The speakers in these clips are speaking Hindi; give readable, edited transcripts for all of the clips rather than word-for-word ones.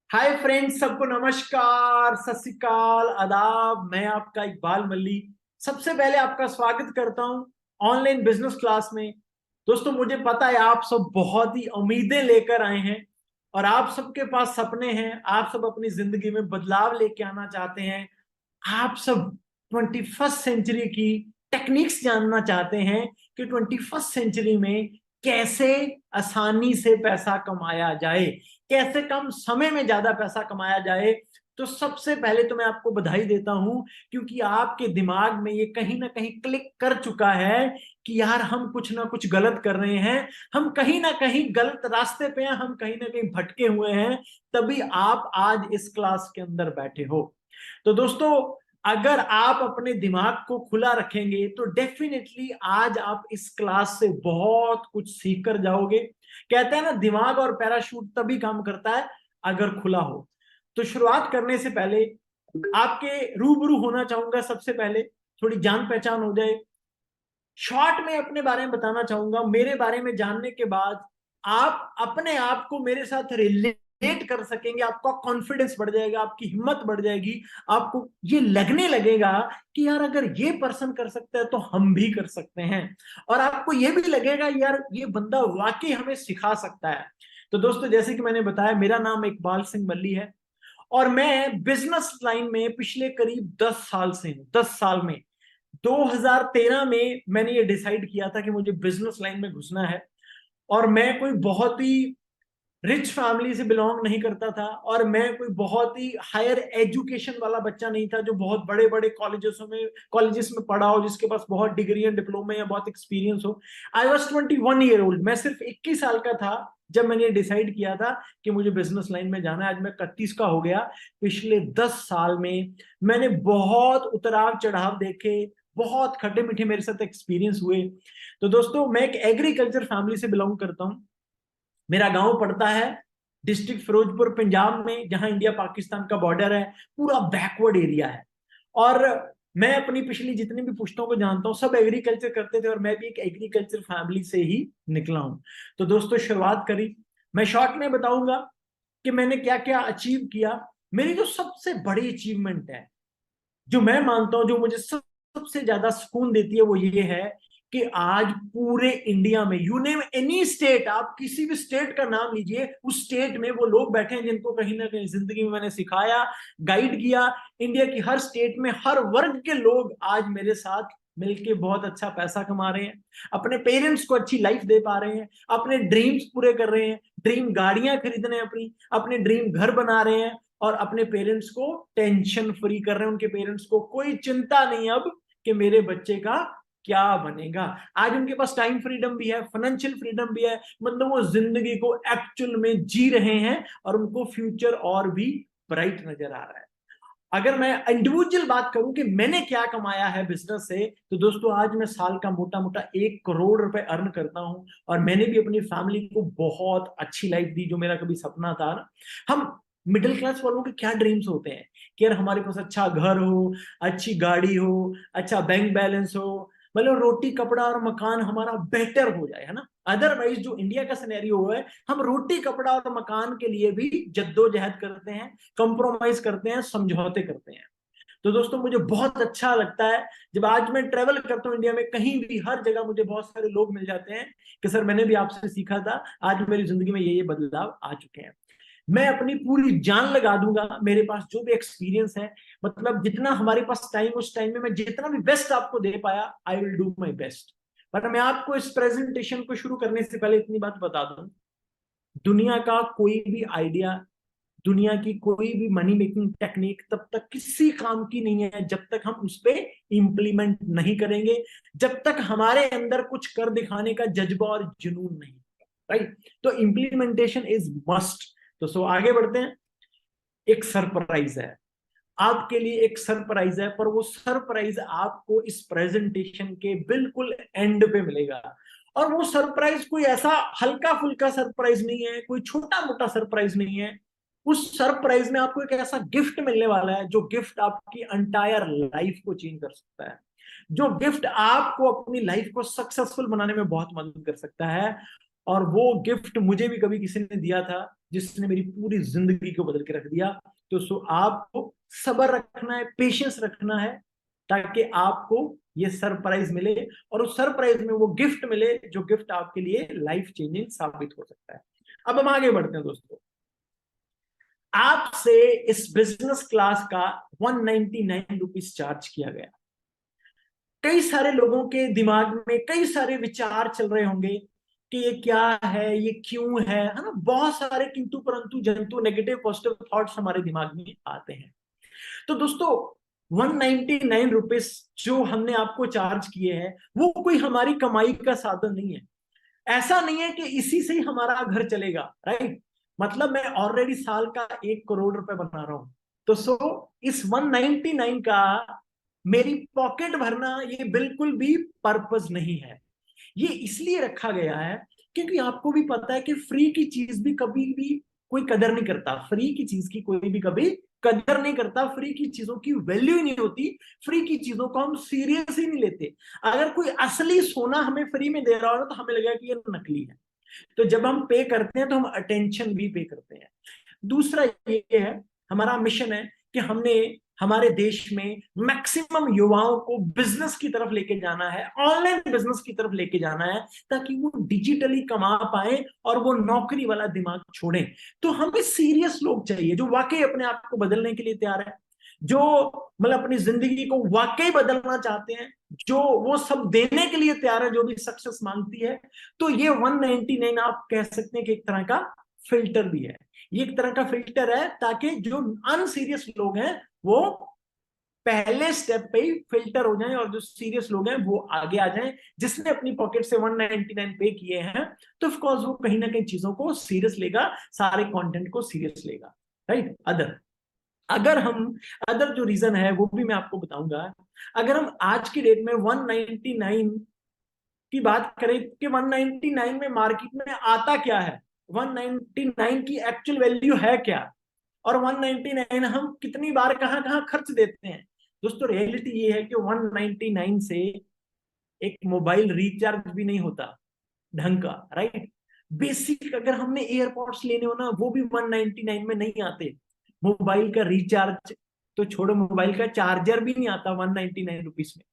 हाय फ्रेंड्स, सबको नमस्कार, सत श्री अकाल, आदाब। मैं आपका इकबाल मल्ली सबसे पहले आपका स्वागत करता हूं ऑनलाइन बिजनेस क्लास में। दोस्तों, मुझे पता है आप सब बहुत ही उम्मीदें लेकर आए हैं और आप सबके पास सपने हैं। आप सब अपनी जिंदगी में बदलाव लेके आना चाहते हैं। आप सब 21st सेंचुरी की टेक्निक्स जानना चाहते हैं कि 21st सेंचुरी में कैसे आसानी से पैसा कमाया जाए, कैसे कम समय में ज्यादा पैसा कमाया जाए। तो सबसे पहले तो मैं आपको बधाई देता हूं, क्योंकि आपके दिमाग में ये कहीं ना कहीं क्लिक कर चुका है कि यार हम कुछ ना कुछ गलत कर रहे हैं, हम कहीं ना कहीं गलत रास्ते पे हैं, हम कहीं ना कहीं भटके हुए हैं। तभी आप आज इस क्लास के अंदर बैठे हो। तो दोस्तों, अगर आप अपने दिमाग को खुला रखेंगे तो डेफिनेटली आज आप इस क्लास से बहुत कुछ सीख कर जाओगे। कहते हैं ना, दिमाग और पैराशूट तभी काम करता है अगर खुला हो। तो शुरुआत करने से पहले आपके रूबरू होना चाहूंगा। सबसे पहले थोड़ी जान पहचान हो जाए। शॉर्ट में अपने बारे में बताना चाहूंगा। मेरे बारे में जानने के बाद आप अपने आप को मेरे साथ रिलेट कर सकेंगे, आपका कॉन्फिडेंस बढ़ जाएगा, आपकी हिम्मत बढ़ जाएगी। आपको ये लगने लगेगा कि यार अगर ये पर्सन कर सकता है तो हम भी कर सकते हैं। और आपको ये भी लगेगा यार ये बंदा वाकई हमें सिखा सकता है। तो दोस्तों, जैसे कि मैंने बताया, मेरा नाम इकबाल सिंह मल्ली है और मैं बिजनेस लाइन में पिछले करीब 10 साल से हूं। 10 साल में 2013 में मैंने ये डिसाइड किया था कि मुझे बिजनेस लाइन में घुसना है। और मैं कोई बहुत ही रिच फैमिली से बिलोंग नहीं करता था और मैं कोई बहुत ही हायर एजुकेशन वाला बच्चा नहीं था जो बहुत बड़े बड़े कॉलेजेस में पढ़ा हो, जिसके पास बहुत डिग्री एंड डिप्लोमा या बहुत एक्सपीरियंस हो। I was 21 year old. मैं सिर्फ 21 साल का था जब मैंने डिसाइड किया था कि मुझे बिजनेस लाइन में जाना है। आज मैं 31 का हो गया। पिछले 10 साल में मैंने बहुत उतराव चढ़ाव देखे, बहुत खट्टे मीठे मेरे साथ एक्सपीरियंस हुए। तो दोस्तों, मैं एक एग्रीकल्चर फैमिली से बिलोंग करता हूँ। मेरा गांव पड़ता है डिस्ट्रिक्ट फिरोजपुर, पंजाब में, जहां इंडिया पाकिस्तान का बॉर्डर है। पूरा बैकवर्ड एरिया है। और मैं अपनी पिछली जितनी भी पुश्तों को जानता हूँ, सब एग्रीकल्चर करते थे और मैं भी एक एग्रीकल्चर फैमिली से ही निकला हूं। तो दोस्तों, शुरुआत करी। मैं शॉर्ट में बताऊंगा कि मैंने क्या क्या अचीव किया। मेरी जो सबसे बड़ी अचीवमेंट है, जो मैं मानता हूं, जो मुझे सबसे ज्यादा सुकून देती है, वो ये है कि आज पूरे इंडिया में, यू नेम एनी स्टेट, आप किसी भी स्टेट का नाम लीजिए, उस स्टेट में वो लोग बैठे हैं जिनको कहीं ना कहीं जिंदगी में मैंने सिखाया, गाइड किया। इंडिया की हर स्टेट में हर वर्ग के लोग आज मेरे साथ मिलके बहुत अच्छा पैसा कमा रहे हैं, अपने पेरेंट्स को अच्छी लाइफ दे पा रहे हैं, अपने ड्रीम्स पूरे कर रहे हैं, ड्रीम गाड़ियां खरीद रहे हैं, अपने ड्रीम घर बना रहे हैं और अपने पेरेंट्स को टेंशन फ्री कर रहे हैं। उनके पेरेंट्स को कोई चिंता नहीं अब कि मेरे बच्चे का क्या बनेगा। आज उनके पास टाइम फ्रीडम भी है, फाइनेंशियल फ्रीडम भी है। मतलब वो जिंदगी को एक्चुअल में जी रहे हैं और उनको फ्यूचर और भी ब्राइट नजर आ रहा है। अगर मैं इंडिविजुअल बात करूं कि मैंने क्या कमाया है बिजनेस से, तो दोस्तों आज मैं साल का मोटा मोटा 1 करोड़ रुपए अर्न करता हूं। और मैंने भी अपनी फैमिली को बहुत अच्छी लाइफ दी, जो मेरा कभी सपना था ना। हम मिडिल क्लास वालों के क्या ड्रीम्स होते हैं कि यार हमारे पास अच्छा घर हो, अच्छी गाड़ी हो, अच्छा बैंक बैलेंस हो, मतलब रोटी कपड़ा और मकान हमारा बेटर हो जाए, है ना। अदरवाइज जो इंडिया का सिनेरियो है, हम रोटी कपड़ा और मकान के लिए भी जद्दोजहद करते हैं, कंप्रोमाइज करते हैं, समझौते करते हैं। तो दोस्तों, मुझे बहुत अच्छा लगता है जब आज मैं ट्रेवल करता हूँ इंडिया में, कहीं भी हर जगह मुझे बहुत सारे लोग मिल जाते हैं कि सर मैंने भी आपसे सीखा था, आज मेरी जिंदगी में ये बदलाव आ चुके हैं। मैं अपनी पूरी जान लगा दूंगा, मेरे पास जो भी एक्सपीरियंस है, मतलब जितना हमारे पास टाइम, उस टाइम में मैं जितना भी बेस्ट आपको दे पाया, I will do my best. पर मैं आपको इस प्रेजेंटेशन को शुरू करने से पहले इतनी बात बता दूं, दुनिया का कोई भी आइडिया, दुनिया की कोई भी मनी मेकिंग टेक्निक तब तक किसी काम की नहीं है जब तक हम उस पर इंप्लीमेंट नहीं करेंगे, जब तक हमारे अंदर कुछ कर दिखाने का जज्बा और जुनून नहीं। राइट। तो इंप्लीमेंटेशन इज मस्ट। तो सो आगे बढ़ते हैं। एक सरप्राइज है आपके लिए, एक सरप्राइज है, पर वो सरप्राइज आपको इस प्रेजेंटेशन के बिल्कुल एंड पे मिलेगा। और वो सरप्राइज कोई ऐसा हल्का फुल्का सरप्राइज नहीं है, कोई छोटा मोटा सरप्राइज नहीं है। उस सरप्राइज में आपको एक ऐसा गिफ्ट मिलने वाला है जो गिफ्ट आपकी अंटायर लाइफ को चेंज कर सकता है, जो गिफ्ट आपको अपनी लाइफ को सक्सेसफुल बनाने में बहुत मदद कर सकता है। और वो गिफ्ट मुझे भी कभी किसी ने दिया था जिसने मेरी पूरी जिंदगी को बदल के रख दिया। तो आपको सब्र रखना है, पेशेंस रखना है, ताकि आपको ये सरप्राइज मिले, और उस सरप्राइज में वो गिफ्ट मिले जो गिफ्ट आपके लिए लाइफ चेंजिंग साबित हो सकता है। अब हम आगे बढ़ते हैं दोस्तों। आपसे इस बिजनेस क्लास का 199 रुपीज चार्ज किया गया। कई सारे लोगों के दिमाग में कई सारे विचार चल रहे होंगे कि ये क्या है, ये क्यों है ना। बहुत सारे किंतु परंतु जंतु नेगेटिव पॉजिटिव थॉट्स हमारे दिमाग में आते हैं। तो दोस्तों 199 रुपीज जो हमने आपको चार्ज किए हैं वो कोई हमारी कमाई का साधन नहीं है। ऐसा नहीं है कि इसी से ही हमारा घर चलेगा, राइट। मतलब मैं ऑलरेडी साल का 1 करोड़ रुपए बना रहा हूं। तो इस 199 का मेरी पॉकेट भरना ये बिल्कुल भी पर्पस नहीं है। ये इसलिए रखा गया है क्योंकि आपको भी पता है कि फ्री की चीज भी कभी भी कोई कदर नहीं करता। फ्री की चीज की कोई भी कभी कदर नहीं करता। फ्री की चीजों की वैल्यू ही नहीं होती। फ्री की चीजों को हम सीरियस ही नहीं लेते। अगर कोई असली सोना हमें फ्री में दे रहा हो ना तो हमें लगेगा कि ये नकली है। तो जब हम पे करते हैं तो हम अटेंशन भी पे करते हैं। दूसरा ये है, हमारा मिशन है कि हमने हमारे देश में मैक्सिमम युवाओं को बिजनेस की तरफ लेके जाना है, ऑनलाइन बिजनेस की तरफ लेके जाना है, ताकि वो डिजिटली कमा पाए और वो नौकरी वाला दिमाग छोड़ें। तो हमें सीरियस लोग चाहिए जो वाकई अपने आप को बदलने के लिए तैयार है, जो मतलब अपनी जिंदगी को वाकई बदलना चाहते हैं, जो वो सब देने के लिए तैयार है जो भी सक्सेस मांगती है। तो ये 199 आप कह सकते हैं कि एक तरह का फिल्टर भी है। ये एक तरह का फिल्टर है ताकि जो अनसीरियस लोग हैं वो पहले स्टेप पे ही फिल्टर हो जाएं और जो सीरियस लोग हैं वो आगे आ जाएं। जिसने अपनी पॉकेट से 199 पे किए हैं तो ऑफ कोर्स वो कहीं ना कहीं चीजों को सीरियस लेगा, सारे कंटेंट को सीरियस लेगा, राइट। अगर हम अदर जो रीजन है वो भी मैं आपको बताऊंगा। अगर हम आज की डेट में 199 की बात करें कि 199 में मार्केट में आता क्या है, 199 की एक्चुअल वैल्यू है क्या, और 199 हम कितनी बार कहां कहां खर्च देते हैं। दोस्तों रियलिटी ये है कि 199 से एक मोबाइल रिचार्ज भी नहीं होता ढंग का, राइट। बेसिक अगर हमने एयरपोर्ट्स लेने हो ना वो भी 199 में नहीं आते। मोबाइल का रिचार्ज तो छोड़ो, मोबाइल का चार्जर भी नहीं आता 199 रुपीज में।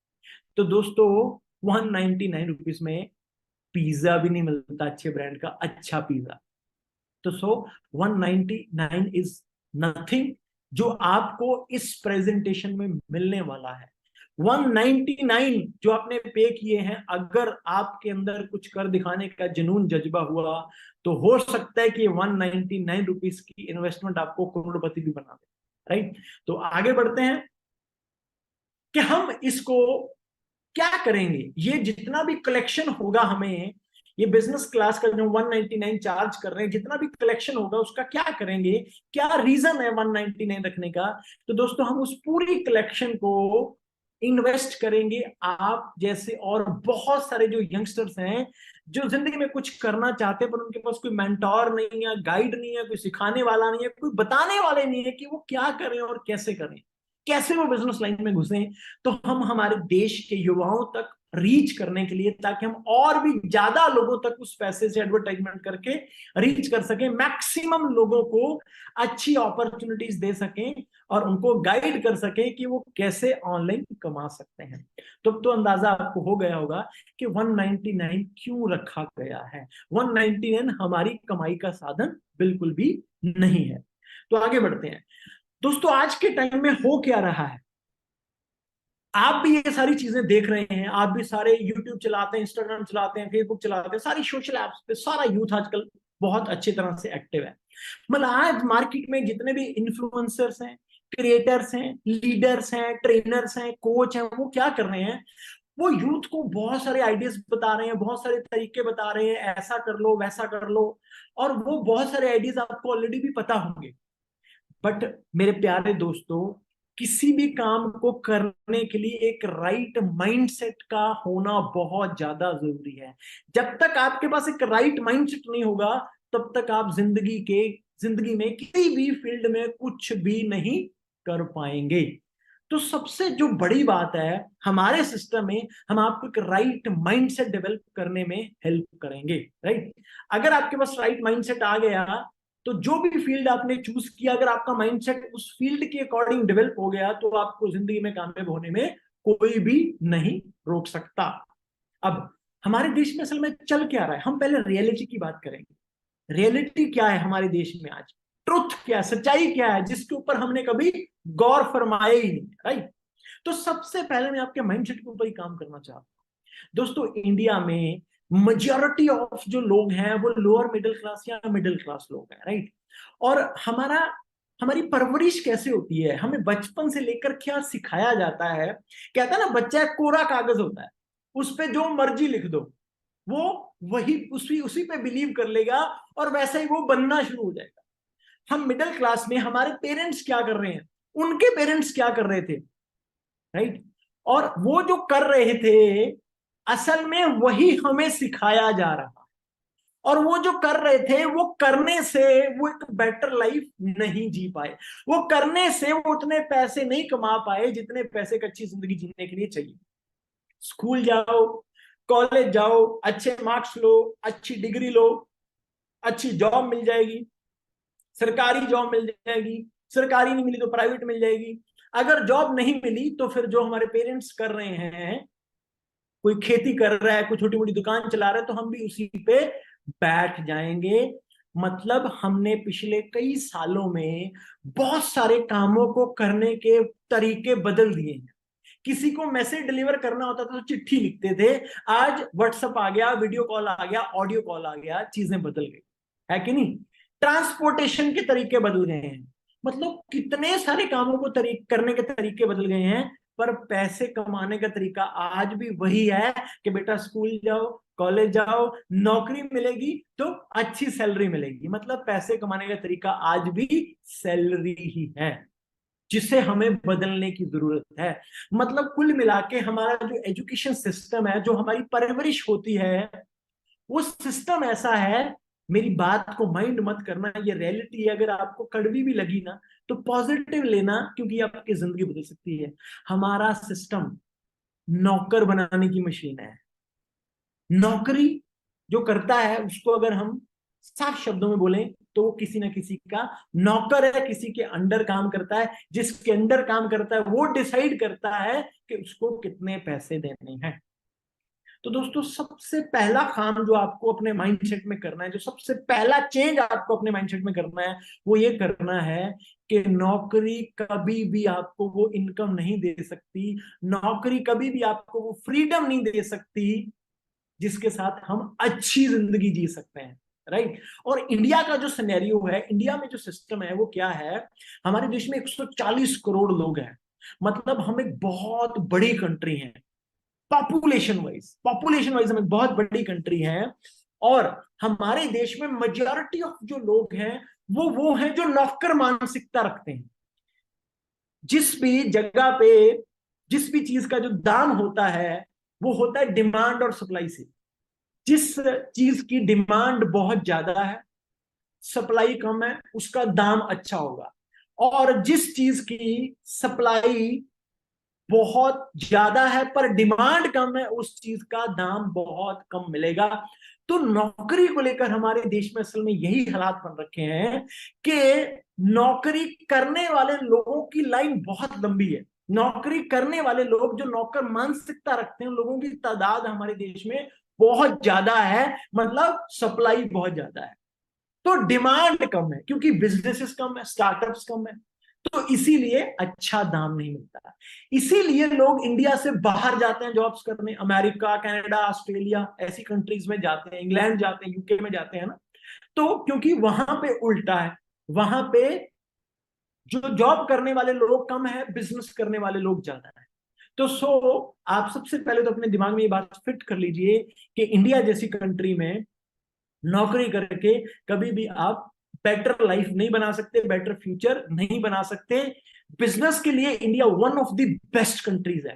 तो दोस्तों 199 रुपीज में पिज्जा भी नहीं मिलता अच्छे ब्रांड का, अच्छा पिज्जा। तो 199 इज नथिंग जो आपको इस प्रेजेंटेशन में मिलने वाला है। 199 जो आपने पे किए हैं, अगर आपके अंदर कुछ कर दिखाने का जुनून जज्बा हुआ तो हो सकता है कि 199 रुपीज की इन्वेस्टमेंट आपको करोड़पति भी बना दे, राइट। तो आगे बढ़ते हैं कि हम इसको क्या करेंगे। ये जितना भी कलेक्शन होगा हमें, ये बिजनेस क्लास का जो 199 चार्ज कर रहे हैं, जितना भी कलेक्शन होगा उसका क्या करेंगे, क्या रीजन है 199 रखने का। तो दोस्तों हम उस पूरी कलेक्शन को इन्वेस्ट करेंगे आप जैसे और बहुत सारे जो यंगस्टर्स हैं जो जिंदगी में कुछ करना चाहते हैं पर उनके पास कोई मेंटोर नहीं है, गाइड नहीं है, कोई सिखाने वाला नहीं है, कोई बताने वाले नहीं है कि वो क्या करें और कैसे करें, कैसे वो बिजनेस लाइन में घुसे। तो हम हमारे देश के युवाओं तक रीच करने के लिए, ताकि हम और भी ज्यादा लोगों तक उस पैसे से एडवर्टाइजमेंट करके रीच कर सकें, मैक्सिमम लोगों को अच्छी अपॉर्चुनिटीज दे सकें और उनको गाइड कर सकें कि वो कैसे ऑनलाइन कमा सकते हैं। तो अंदाजा आपको हो गया होगा कि 199 क्यों रखा गया है। 199 हमारी कमाई का साधन बिल्कुल भी नहीं है। तो आगे बढ़ते हैं दोस्तों। आज के टाइम में हो क्या रहा है, आप भी ये सारी चीजें देख रहे हैं, आप भी सारे यूट्यूब चलाते हैं, इंस्टाग्राम चलाते हैं, फेसबुक चलाते हैं, सारी सोशल एप्स पे सारा यूथ आजकल बहुत अच्छी तरह से एक्टिव है। मतलब आज मार्केट में जितने भी इन्फ्लुएंसर्स हैं, क्रिएटर्स हैं, लीडर्स हैं, ट्रेनर्स हैं, कोच हैं, वो क्या कर रहे हैं, वो यूथ को बहुत सारे आइडियाज बता रहे हैं, बहुत सारे तरीके बता रहे हैं, ऐसा कर लो वैसा कर लो, और वो बहुत सारे आइडियाज आपको ऑलरेडी भी पता होंगे। बट मेरे प्यारे दोस्तों, किसी भी काम को करने के लिए एक राइट माइंडसेट का होना बहुत ज्यादा जरूरी है। जब तक आपके पास एक राइट माइंडसेट नहीं होगा तब तक आप जिंदगी में किसी भी फील्ड में कुछ भी नहीं कर पाएंगे। तो सबसे जो बड़ी बात है, हमारे सिस्टम में हम आपको एक राइट माइंडसेट डेवलप करने में हेल्प करेंगे। राइट, अगर आपके पास राइट माइंडसेट आ गया तो जो भी फील्ड आपने चूज किया, अगर आपका माइंडसेट उस फील्ड के अकॉर्डिंग डेवलप हो गया तो आपको जिंदगी में कामयाब होने में कोई भी नहीं रोक सकता। अब हमारे देश में असल में चल क्या रहा है, हम पहले रियलिटी की बात करेंगे। रियलिटी क्या है हमारे देश में आज, ट्रुथ क्या है, सच्चाई क्या है, जिसके ऊपर हमने कभी गौर फरमाया ही नहीं। राइट, तो सबसे पहले मैं आपके माइंडसेट के ऊपर ही काम करना चाहता हूं। दोस्तों, इंडिया में मेजॉरिटी ऑफ जो लोग हैं वो लोअर मिडिल क्लास या मिडिल क्लास लोग हैं। राइट, और हमारी परवरिश कैसे होती है, हमें बचपन से लेकर क्या सिखाया जाता है। कहता है ना, बच्चा कोरा कागज होता है, उस पे जो मर्जी लिख दो वो वही उसी उसी पे बिलीव कर लेगा और वैसे ही वो बनना शुरू हो जाएगा। हम मिडिल क्लास में हमारे पेरेंट्स क्या कर रहे हैं, उनके पेरेंट्स क्या कर रहे थे। राइट, और वो जो कर रहे थे असल में वही हमें सिखाया जा रहा, और वो जो कर रहे थे वो करने से वो एक बेटर लाइफ नहीं जी पाए, वो करने से वो उतने पैसे नहीं कमा पाए जितने पैसे एक अच्छी जिंदगी जीने के लिए चाहिए। स्कूल जाओ, कॉलेज जाओ, अच्छे मार्क्स लो, अच्छी डिग्री लो, अच्छी जॉब मिल जाएगी, सरकारी जॉब मिल जाएगी, सरकारी नहीं मिली तो प्राइवेट मिल जाएगी। अगर जॉब नहीं मिली तो फिर जो हमारे पेरेंट्स कर रहे हैं, कोई खेती कर रहा है, कोई छोटी मोटी दुकान चला रहा है, तो हम भी उसी पे बैठ जाएंगे। मतलब हमने पिछले कई सालों में बहुत सारे कामों को करने के तरीके बदल दिए हैं। किसी को मैसेज डिलीवर करना होता था तो चिट्ठी लिखते थे, आज व्हाट्सएप आ गया, वीडियो कॉल आ गया, ऑडियो कॉल आ गया, चीजें बदल गई, है कि नहीं। ट्रांसपोर्टेशन के तरीके बदल गए हैं, मतलब कितने सारे कामों को करने के तरीके बदल गए हैं, पर पैसे कमाने का तरीका आज भी वही है कि बेटा स्कूल जाओ, कॉलेज जाओ, नौकरी मिलेगी तो अच्छी सैलरी मिलेगी। मतलब पैसे कमाने का तरीका आज भी सैलरी ही है, जिसे हमें बदलने की जरूरत है। मतलब कुल मिला के हमारा जो एजुकेशन सिस्टम है, जो हमारी परवरिश होती है, वो सिस्टम ऐसा है। मेरी बात को माइंड मत करना, ये रियलिटी है। अगर आपको कड़वी भी लगी ना तो पॉजिटिव लेना, क्योंकि आपकी जिंदगी बदल सकती है। हमारा सिस्टम नौकर बनाने की मशीन है। नौकरी जो करता है उसको अगर हम साफ शब्दों में बोलें तो वो किसी ना किसी का नौकर है, किसी के अंडर काम करता है। जिसके अंडर काम करता है वो डिसाइड करता है कि उसको कितने पैसे देने हैं। तो दोस्तों, सबसे पहला काम जो आपको अपने माइंडसेट में करना है, जो सबसे पहला चेंज आपको अपने माइंडसेट में करना है, वो ये करना है कि नौकरी कभी भी आपको वो इनकम नहीं दे सकती, नौकरी कभी भी आपको वो फ्रीडम नहीं दे सकती जिसके साथ हम अच्छी जिंदगी जी सकते हैं। राइट, और इंडिया का जो सिनेरियो है, इंडिया में जो सिस्टम है वो क्या है। हमारे देश में 140 करोड़ लोग हैं, मतलब हम एक बहुत बड़ी कंट्री है। पॉपुलेशन वाइज हम एक बहुत बड़ी कंट्री है, और हमारे देश में मेजॉरिटी ऑफ जो लोग हैं वो हैं जो नौकर मानसिकता रखते हैं। जिस भी जगह पे जिस भी चीज का जो दाम होता है वो होता है डिमांड और सप्लाई से। जिस चीज की डिमांड बहुत ज्यादा है, सप्लाई कम है, उसका दाम अच्छा होगा। और जिस चीज की सप्लाई बहुत ज्यादा है पर डिमांड कम है, उस चीज का दाम बहुत कम मिलेगा। तो नौकरी को लेकर हमारे देश में असल में यही हालात बन रखे हैं कि नौकरी करने वाले लोगों की लाइन बहुत लंबी है। नौकरी करने वाले लोग जो नौकर मानसिकता रखते हैं, लोगों की तादाद हमारे देश में बहुत ज्यादा है, मतलब सप्लाई बहुत ज्यादा है। तो डिमांड कम है क्योंकि बिजनेसेस कम है, स्टार्टअप्स कम है, तो इसीलिए अच्छा दाम नहीं मिलता। इसीलिए लोग इंडिया से बाहर जाते हैं जॉब्स करने, अमेरिका, कनाडा, ऑस्ट्रेलिया ऐसी कंट्रीज में जाते हैं, इंग्लैंड जाते हैं, यूके में जाते हैं ना। तो क्योंकि वहां पे उल्टा है, वहां पे जो जॉब करने वाले लोग कम है, बिजनेस करने वाले लोग ज्यादा है। तो आप सबसे पहले तो अपने दिमाग में ये बात फिट कर लीजिए कि इंडिया जैसी कंट्री में नौकरी करके कभी भी आप बेटर लाइफ नहीं बना सकते, बेटर फ्यूचर नहीं बना सकते। बिजनेस के लिए India one of the best countries है।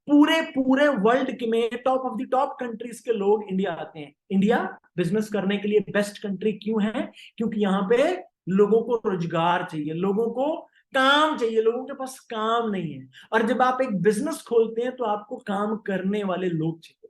पूरे पूरे वर्ल्ड में top of the top countries के लोग इंडिया आते हैं। इंडिया बिजनेस करने के लिए बेस्ट कंट्री क्यों है? क्योंकि यहाँ पे लोगों को रोजगार चाहिए, लोगों को काम चाहिए, लोगों के पास काम नहीं है। और जब आप एक बिजनेस खोलते हैं तो आपको काम करने वाले लोग चाहिए।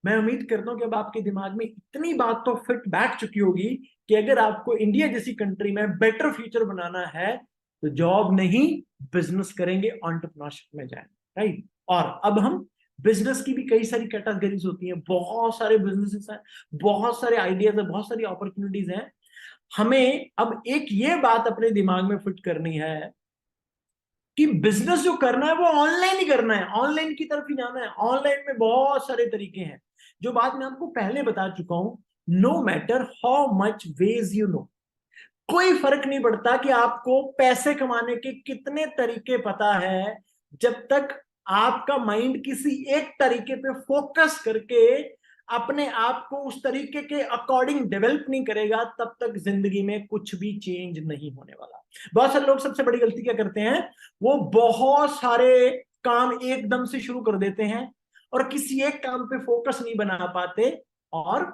मैं उम्मीद करता हूं कि अब आपके दिमाग में इतनी बात तो फिट बैठ चुकी होगी कि अगर आपको इंडिया जैसी कंट्री में बेटर फ्यूचर बनाना है तो जॉब नहीं, बिजनेस करेंगे, एंटरप्रेन्योरशिप में जाएंगे, राइट। और अब हम बिजनेस की भी कई सारी कैटेगरीज होती हैं, बहुत सारे बिजनेसेस हैं, बहुत सारे आइडियाज है, बहुत सारी अपॉर्चुनिटीज हैं। हमें अब एक ये बात अपने दिमाग में फिट करनी है कि बिजनेस जो करना है वो ऑनलाइन ही करना है, ऑनलाइन की तरफ ही जाना है। ऑनलाइन में बहुत सारे तरीके हैं, जो बात मैं आपको पहले बता चुका हूं। No matter how much wage you know, कोई फर्क नहीं पड़ता कि आपको पैसे कमाने के कितने तरीके पता है, जब तक आपका माइंड किसी एक तरीके पे फोकस करके अपने आप को उस तरीके के अकॉर्डिंग डेवलप नहीं करेगा, तब तक जिंदगी में कुछ भी चेंज नहीं होने वाला। बहुत सारे लोग सबसे बड़ी गलती क्या करते हैं, वो बहुत सारे काम एकदम से शुरू कर देते हैं और किसी एक काम पे फोकस नहीं बना पाते और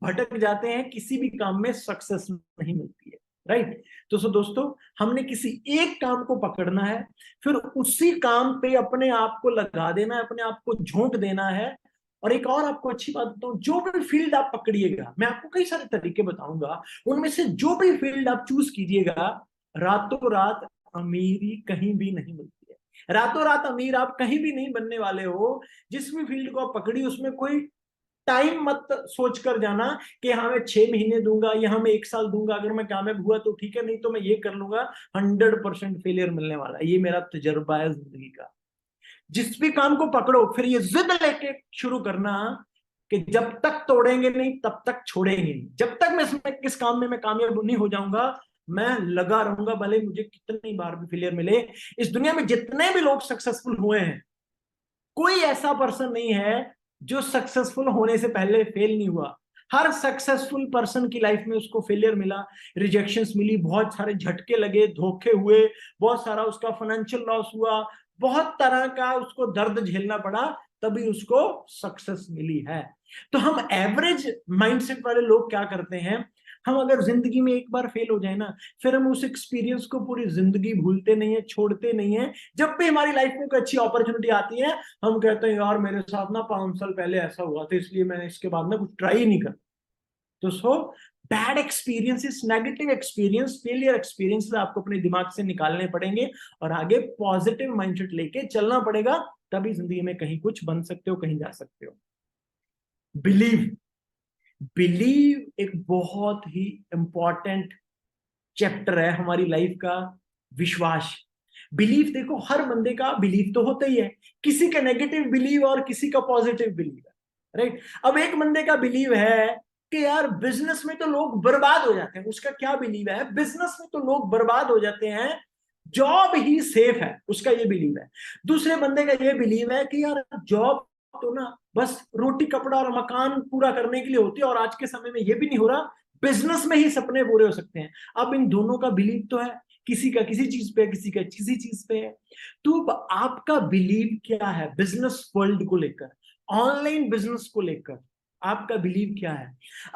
भटक जाते हैं, किसी भी काम में सक्सेस नहीं मिलती है, राइट। तो सो दोस्तों, हमने किसी एक काम को पकड़ना है, फिर उसी काम पे अपने आप को लगा देना है, अपने आप को झोंक देना है। और एक और आपको अच्छी बात बताऊं, जो भी फील्ड आप पकड़िएगा, मैं आपको कई सारे तरीके बताऊंगा, उनमें से जो भी फील्ड आप चूज कीजिएगा, रातों रात अमीरी कहीं भी नहीं मिलती है। रातों रात अमीर आप कहीं भी नहीं बनने वाले हो। जिस भी फील्ड को आप पकड़ी, उसमें कोई टाइम मत सोच कर जाना कि हाँ मैं 6 महीने दूंगा या हाँ मैं 1 साल दूंगा, अगर मैं कामयाब हुआ तो ठीक है, नहीं तो मैं ये कर लूंगा। 100% फेलियर मिलने वाला है, ये मेरा तजर्बा है जिंदगी का। जिस भी काम को पकड़ो, फिर ये जिद लेके शुरू करना कि जब तक तोड़ेंगे नहीं तब तक छोड़ेंगे नहीं। जब तक मैं इसमें किस काम में मैं कामयाब नहीं हो जाऊंगा, मैं लगा रहूंगा, भले मुझे कितनी बार भी फेलियर मिले। इस दुनिया में जितने भी लोग सक्सेसफुल हुए हैं, कोई ऐसा पर्सन नहीं है जो सक्सेसफुल होने से पहले फेल नहीं हुआ। हर सक्सेसफुल पर्सन की लाइफ में उसको फेलियर मिला, रिजेक्शंस मिली, बहुत सारे झटके लगे, धोखे हुए, बहुत सारा उसका फाइनेंशियल लॉस हुआ, बहुत तरह का उसको दर्द झेलना पड़ा, तभी उसको सक्सेस मिली है। तो हम एवरेज माइंडसेट वाले लोग क्या करते हैं, हम अगर जिंदगी में एक बार फेल हो जाए ना, फिर हम उस एक्सपीरियंस को पूरी जिंदगी भूलते नहीं है, छोड़ते नहीं है। जब भी हमारी लाइफ में कोई अच्छी अपॉर्चुनिटी आती है, हम कहते हैं यार मेरे साथ ना 5 साल पहले ऐसा हुआ था, इसलिए मैंने इसके बाद ना कुछ ट्राई नहीं कर। तो bad experiences, negative experience, failure experiences आपको अपने दिमाग से निकालने पड़ेंगे और आगे पॉजिटिव माइंडसेट लेके चलना पड़ेगा, तभी जिंदगी में कहीं कुछ बन सकते हो, कहीं जा सकते हो। बिलीव, बिलीव एक बहुत ही इंपॉर्टेंट चैप्टर है हमारी लाइफ का। विश्वास, बिलीफ, देखो हर बंदे का बिलीफ तो होता ही है, किसी का नेगेटिव बिलीव और किसी का पॉजिटिव बिलीव है, राइट। अब एक बंदे का बिलीव है कि यार बिजनेस में तो लोग बर्बाद हो जाते हैं, उसका क्या बिलीव है, बिजनेस में तो लोग बर्बाद हो जाते हैं, जॉब ही सेफ है, उसका ये बिलीव है। दूसरे बंदे का ये बिलीव है कि यार जॉब तो ना बस रोटी कपड़ा और मकान पूरा करने के लिए होती है, और आज के समय में ये भी नहीं हो रहा, बिजनेस में ही सपने पूरे हो सकते हैं। अब इन दोनों का बिलीव तो है, किसी का किसी चीज पे, किसी का किसी चीज पे है। तो आपका बिलीव क्या है बिजनेस वर्ल्ड को लेकर, ऑनलाइन बिजनेस को लेकर, आपका बिलीव क्या है।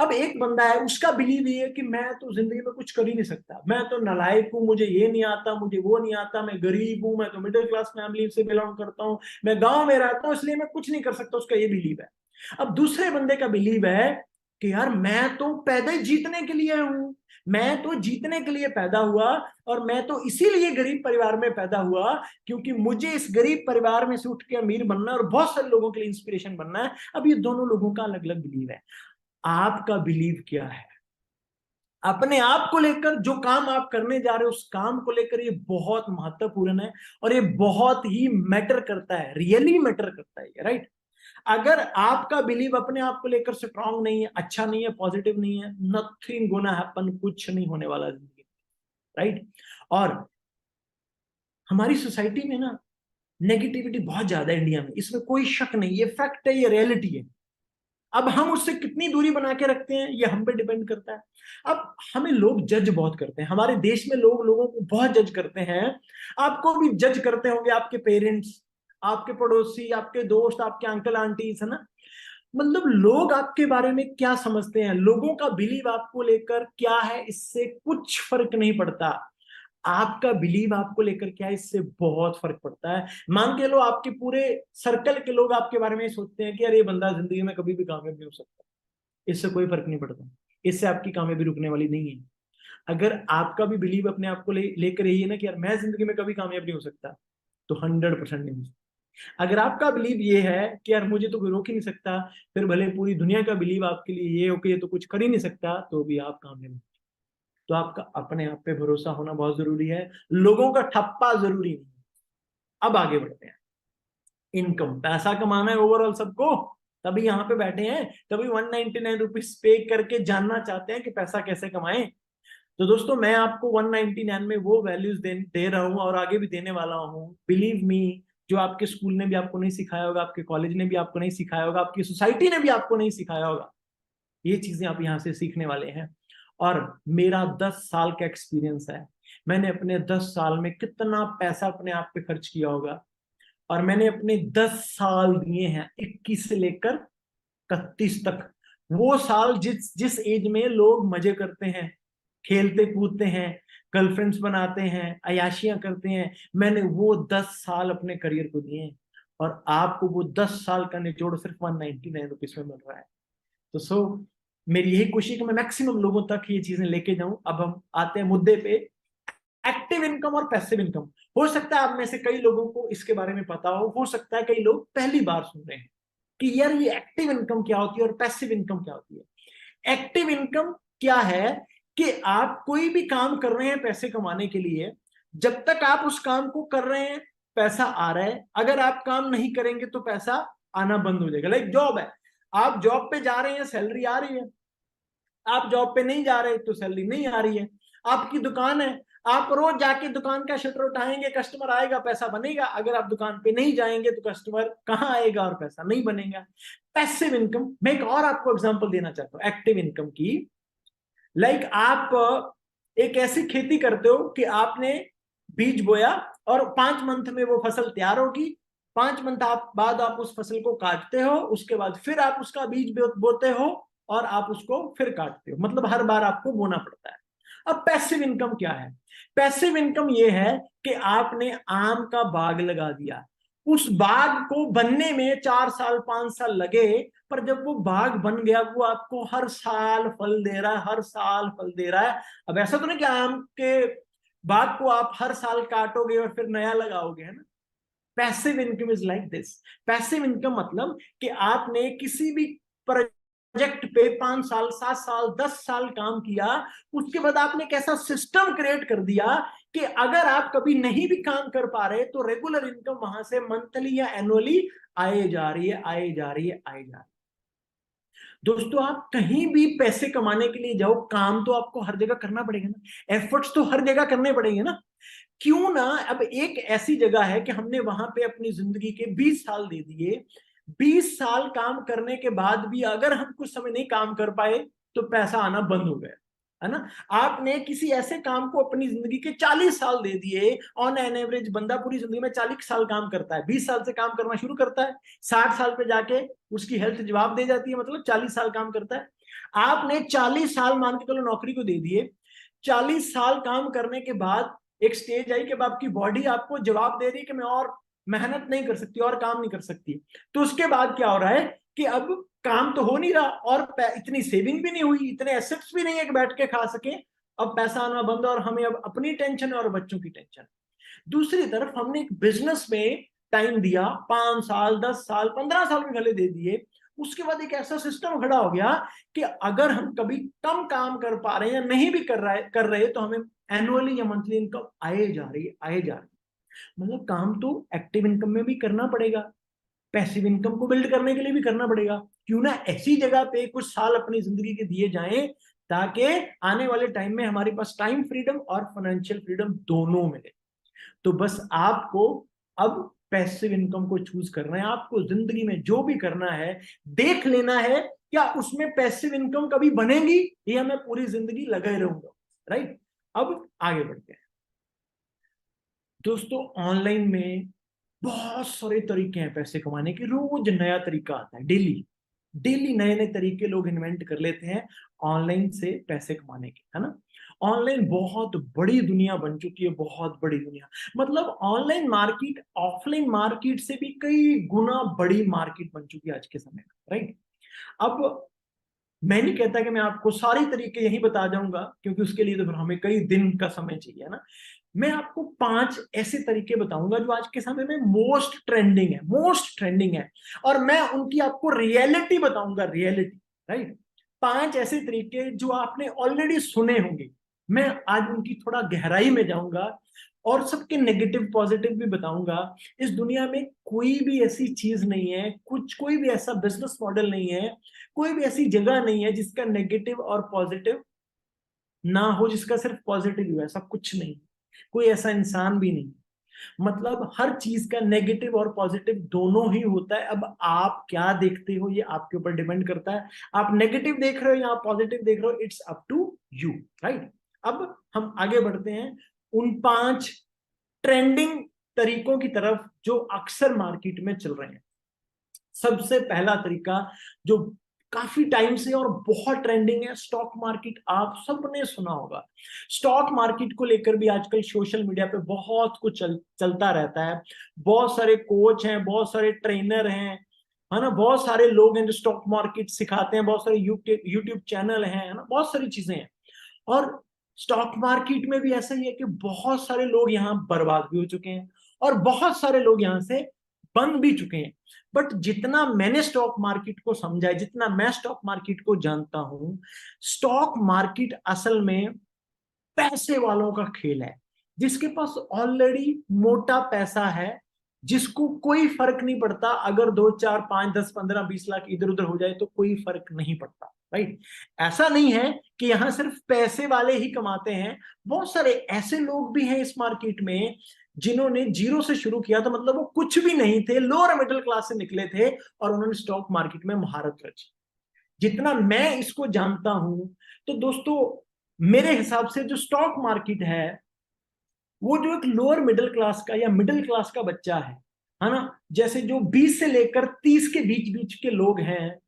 अब एक बंदा है, उसका बिलीव ये है कि मैं तो जिंदगी में कुछ कर ही नहीं सकता, मैं तो नालायक हूं, मुझे ये नहीं आता, मुझे वो नहीं आता, मैं गरीब हूं, मैं तो मिडिल क्लास फैमिली से बिलोंग करता हूं, मैं गांव में रहता हूं, इसलिए मैं कुछ नहीं कर सकता, उसका ये बिलीव है। अब दूसरे बंदे का बिलीव है कि यार मैं तो पैदा ही जीतने के लिए हूं, मैं तो जीतने के लिए पैदा हुआ, और मैं तो इसीलिए गरीब परिवार में पैदा हुआ क्योंकि मुझे इस गरीब परिवार में से उठ के अमीर बनना है और बहुत सारे लोगों के लिए इंस्पिरेशन बनना है। अब ये दोनों लोगों का अलग अलग बिलीव है। आपका बिलीव क्या है अपने आप को लेकर, जो काम आप करने जा रहे हो उस काम को लेकर, ये बहुत महत्वपूर्ण है और ये बहुत ही मैटर करता है, रियली मैटर करता है, राइट। अगर आपका बिलीव अपने आप को लेकर स्ट्रांग नहीं है, अच्छा नहीं है, पॉजिटिव नहीं है, नथिंग गोना हैपन, कुछ नहीं होने वाला जिंदगी, राइट। और हमारी सोसाइटी में ना नेगेटिविटी बहुत ज्यादा है इंडिया में, इसमें कोई शक नहीं, ये फैक्ट है, ये रियलिटी है। अब हम उससे कितनी दूरी बना के रखते हैं ये हम पे डिपेंड करता है। अब हमें लोग जज बहुत करते हैं, हमारे देश में लोग लोगों को बहुत जज करते हैं। आपको भी जज करते होंगे आपके पेरेंट्स, आपके पड़ोसी, आपके दोस्त, आपके अंकल आंटीज, है ना। मतलब लोग आपके बारे में क्या समझते हैं, लोगों का बिलीव आपको लेकर क्या है, इससे कुछ फर्क नहीं पड़ता। आपका बिलीव आपको लेकर क्या है, इससे बहुत फर्क पड़ता है। मान के लो आपके पूरे सर्कल के लोग आपके बारे में सोचते हैं कि यार ये बंदा जिंदगी में कभी भी कामयाब नहीं हो सकता, इससे कोई फर्क नहीं पड़ता, इससे आपकी कामयाबी रुकने वाली नहीं है। अगर आपका भी बिलीव अपने आप को लेकर यही है ना कि यार मैं जिंदगी में कभी कामयाब नहीं हो सकता, तो 100% नहीं हो सकता। अगर आपका बिलीव ये है कि यार मुझे तो कोई रोक ही नहीं सकता, फिर भले पूरी दुनिया का बिलीव आपके लिए ये हो कि ये तो कुछ कर ही नहीं सकता, तो भी आप कामयाब नहीं। तो आपका अपने आप पे भरोसा होना बहुत जरूरी है, लोगों का ठप्पा जरूरी नहीं। अब आगे बढ़ते हैं। इनकम, पैसा कमाना है ओवरऑल सबको, तभी यहाँ पे बैठे हैं, तभी 199 रुपीज पे करके जानना चाहते हैं कि पैसा कैसे कमाएं। तो दोस्तों मैं आपको 199 में वो वैल्यूज दे रहा हूँ और आगे भी देने वाला हूँ, बिलीव मी। जो आपके स्कूल ने भी आपको नहीं सिखाया होगा, आपके कॉलेज ने भी आपको नहीं सिखाया होगा, आपकी सोसाइटी ने भी आपको नहीं सिखाया होगा, ये चीजें आप यहाँ से सीखने वाले हैं। और मेरा 10 साल का एक्सपीरियंस है, मैंने अपने 10 साल में कितना पैसा अपने आप पे खर्च किया होगा। और मैंने अपने 10 साल दिए हैं, 21 से लेकर 31 तक। वो साल जिस जिस एज में लोग मजे करते हैं, खेलते कूदते हैं, गर्लफ्रेंड्स बनाते हैं, अयाशियां करते हैं, मैंने वो 10 साल अपने करियर को दिए हैं। और आपको वो 10 साल का निचोड़ सिर्फ 199 रुपीज में मिल रहा है। तो मेरी यही कोशिश है कि मैं मैक्सिमम लोगों तक ये चीजें लेके जाऊं। अब हम आते हैं मुद्दे पे, एक्टिव इनकम और पैसिव इनकम। हो सकता है आप में से कई लोगों को इसके बारे में पता हो सकता है कई लोग पहली बार सुन रहे हैं कि यार ये एक्टिव इनकम क्या होती है और पैसिव इनकम क्या होती है। एक्टिव इनकम क्या है कि आप कोई भी काम कर रहे हैं पैसे कमाने के लिए, जब तक आप उस काम को कर रहे हैं पैसा आ रहा है, अगर आप काम नहीं करेंगे तो पैसा आना बंद हो जाएगा। लाइक जॉब है, आप जॉब पे जा रहे हैं सैलरी आ रही है, आप जॉब पे नहीं जा रहे तो सैलरी नहीं आ रही है। आपकी दुकान है, आप रोज जाके दुकान का शटर उठाएंगे, कस्टमर आएगा पैसा बनेगा, अगर आप दुकान पे नहीं जाएंगे तो कस्टमर कहाँ आएगा और पैसा नहीं बनेगा। पैसिव इनकम, मैं एक और आपको एग्जांपल देना चाहता हूँ एक्टिव इनकम की। लाइक आप एक ऐसी खेती करते हो कि आपने बीज बोया और 5 मंथ में वो फसल तैयार होगी, 5 मंथ बाद आप उस फसल को काटते हो, उसके बाद फिर आप उसका बीज बोते हो और आप उसको फिर काटते हो, मतलब हर बार आपको बोना पड़ता है। अब पैसिव इनकम क्या है? पैसिव इनकम ये है कि आपने आम का बाग लगा दिया, उस बाग को बनने में 4 साल 5 साल लगे, पर जब वो बाग बन गया वो आपको हर साल फल दे रहा है, हर साल फल दे रहा है। अब ऐसा तो नहीं कि आम के बाग को आप हर साल काटोगे और फिर नया लगाओगे, है ना। Passive income is like this. Passive income मतलब कि आपने किसी भी प्रोजेक्ट पे 5 साल 7 साल 10 साल काम किया, उसके बाद आपने एक ऐसा सिस्टम क्रिएट कर दिया कि अगर आप कभी नहीं भी काम कर पा रहे तो रेगुलर इनकम वहां से मंथली या एनुअली आए जा रही है, आए जा रही है, आए जा रही है। दोस्तों आप कहीं भी पैसे कमाने के लिए जाओ, काम तो आपको हर जगह करना पड़ेगा ना, एफर्ट्स तो हर जगह करने पड़ेंगे ना। क्यों ना, अब एक ऐसी जगह है कि हमने वहां पे अपनी जिंदगी के 20 साल दे दिए, 20 साल काम करने के बाद भी अगर हम कुछ समय नहीं काम कर पाए तो पैसा आना बंद हो गया, है ना। आपने किसी ऐसे काम को अपनी जिंदगी के 40 साल दे दिए, ऑन एन एवरेज बंदा पूरी जिंदगी में 40 साल काम करता है, 20 साल से काम करना शुरू करता है, 60 साल पे जाके उसकी हेल्थ जवाब दे जाती है, मतलब 40 साल काम करता है। आपने 40 साल मान के चलो नौकरी को दे दिए, 40 साल काम करने के बाद एक स्टेज आई कि आपकी बॉडी आपको जवाब दे रही है कि मैं और मेहनत नहीं कर सकती और काम नहीं कर सकती। तो उसके बाद क्या हो रहा है कि अब काम तो हो नहीं रहा और इतनी सेविंग भी नहीं हुई, इतने एसेट्स भी नहीं है कि बैठ के खा सके, अब पैसा आना बंद और हमें अब अपनी टेंशन और बच्चों की टेंशन। दूसरी तरफ हमने एक बिजनेस में टाइम दिया, 5 साल 10 साल 15 साल भी भले दे दिए, उसके बाद एक ऐसा सिस्टम खड़ा हो गया कि अगर हम कभी कम काम कर पा रहे हैं या नहीं भी कर रहे तो हमें एनुअली या मंथली इनकम आए जा रही है, आए जा रही है। मतलब काम तो एक्टिव इनकम में भी करना पड़ेगा, पैसिव इनकम को बिल्ड करने के लिए भी करना पड़ेगा। क्यों ना ऐसी जगह पे कुछ साल अपनी जिंदगी के दिए जाएं ताकि आने वाले टाइम में हमारे पास टाइम फ्रीडम और फाइनेंशियल फ्रीडम दोनों मिले। तो बस आपको अब पैसिव इनकम को चूज करना है, आपको जिंदगी में जो भी करना है देख लेना है क्या उसमें पैसिव इनकम कभी बनेगी या मैं पूरी जिंदगी लगा ही रहूंगा। राइट, अब आगे बढ़ते हैं। दोस्तों ऑनलाइन में बहुत सारे तरीके हैं पैसे कमाने के, रोज नया तरीका आता है, डेली डेली नए नए तरीके लोग इन्वेंट कर लेते हैं ऑनलाइन से पैसे कमाने के, है ना। ऑनलाइन बहुत बड़ी दुनिया बन चुकी है, बहुत बड़ी दुनिया। मतलब ऑनलाइन मार्केट ऑफलाइन मार्केट से भी कई गुना बड़ी मार्केट बन चुकी है आज के समय में, राइट। अब मैं नहीं कहता कि मैं आपको सारी तरीके यही बता जाऊंगा, क्योंकि उसके लिए तो फिर हमें कई दिन का समय चाहिए ना। मैं आपको 5 ऐसे तरीके बताऊंगा जो आज के समय में मोस्ट ट्रेंडिंग है, और मैं उनकी आपको रियलिटी बताऊंगा, रियलिटी, राइट। 5 ऐसे तरीके जो आपने ऑलरेडी सुने होंगे, मैं आज उनकी थोड़ा गहराई में जाऊंगा और सबके नेगेटिव पॉजिटिव भी बताऊंगा। इस दुनिया में कोई भी ऐसी चीज नहीं है, कोई भी ऐसा बिजनेस मॉडल नहीं है, कोई भी ऐसी जगह नहीं है जिसका नेगेटिव और पॉजिटिव ना हो, जिसका सिर्फ पॉजिटिव ही हो। ऐसा कुछ नहीं, कोई ऐसा इंसान भी नहीं। मतलब हर चीज का नेगेटिव और पॉजिटिव दोनों ही होता है। अब आप क्या देखते हो ये आपके ऊपर डिपेंड करता है। आप नेगेटिव देख रहे हो या आप पॉजिटिव देख रहे हो, it's up to you, right. अब हम आगे बढ़ते हैं उन 5 ट्रेंडिंग तरीकों की तरफ जो अक्सर मार्केट में चल रहे हैं। सबसे पहला तरीका जो काफी टाइम से और बहुत ट्रेंडिंग है, स्टॉक मार्केट। आप सबने सुना होगा, स्टॉक मार्केट को लेकर भी आजकल सोशल मीडिया पे बहुत कुछ चलता रहता है। बहुत सारे कोच हैं, बहुत सारे ट्रेनर हैं, है ना, बहुत सारे लोग हैं जो स्टॉक मार्केट सिखाते हैं, बहुत सारे यूट्यूब चैनल हैं, है ना, बहुत सारी चीजें हैं। और स्टॉक मार्केट में भी ऐसा ही है कि बहुत सारे लोग यहाँ बर्बाद भी हो चुके हैं और बहुत सारे लोग यहाँ से बन भी चुके हैं। बट जितना मैंने स्टॉक मार्केट को समझा है, जितना मैं स्टॉक मार्केट को जानता हूं, स्टॉक मार्केट असल में पैसे वालों का खेल है, जिसके पास ऑलरेडी मोटा पैसा है, जिसको कोई फर्क नहीं पड़ता अगर 2 4 5 10 15 20 लाख इधर उधर हो जाए तो कोई फर्क नहीं पड़ता, राइट। ऐसा नहीं है कि यहां सिर्फ पैसे वाले ही कमाते हैं। बहुत सारे ऐसे लोग भी हैं इस मार्केट में जिन्होंने जीरो से शुरू किया, तो मतलब वो कुछ भी नहीं थे, लोअर मिडिल क्लास से निकले थे और उन्होंने स्टॉक मार्केट में महारत रची। जितना मैं इसको जानता हूं, तो दोस्तों मेरे हिसाब से जो स्टॉक मार्केट है वो जो एक लोअर मिडिल क्लास का या मिडिल क्लास का बच्चा है ना, जैसे जो 20 से लेकर 30 के बीच बीच के लोग हैं,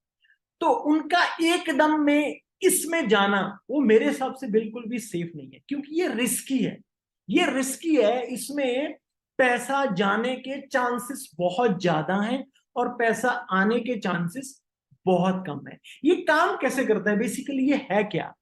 तो उनका एकदम में इसमें जाना वो मेरे हिसाब से बिल्कुल भी सेफ नहीं है, क्योंकि ये रिस्की है। ये रिस्की है, इसमें पैसा जाने के चांसेस बहुत ज्यादा हैं और पैसा आने के चांसेस बहुत कम है। ये काम कैसे करता है, बेसिकली ये है क्या?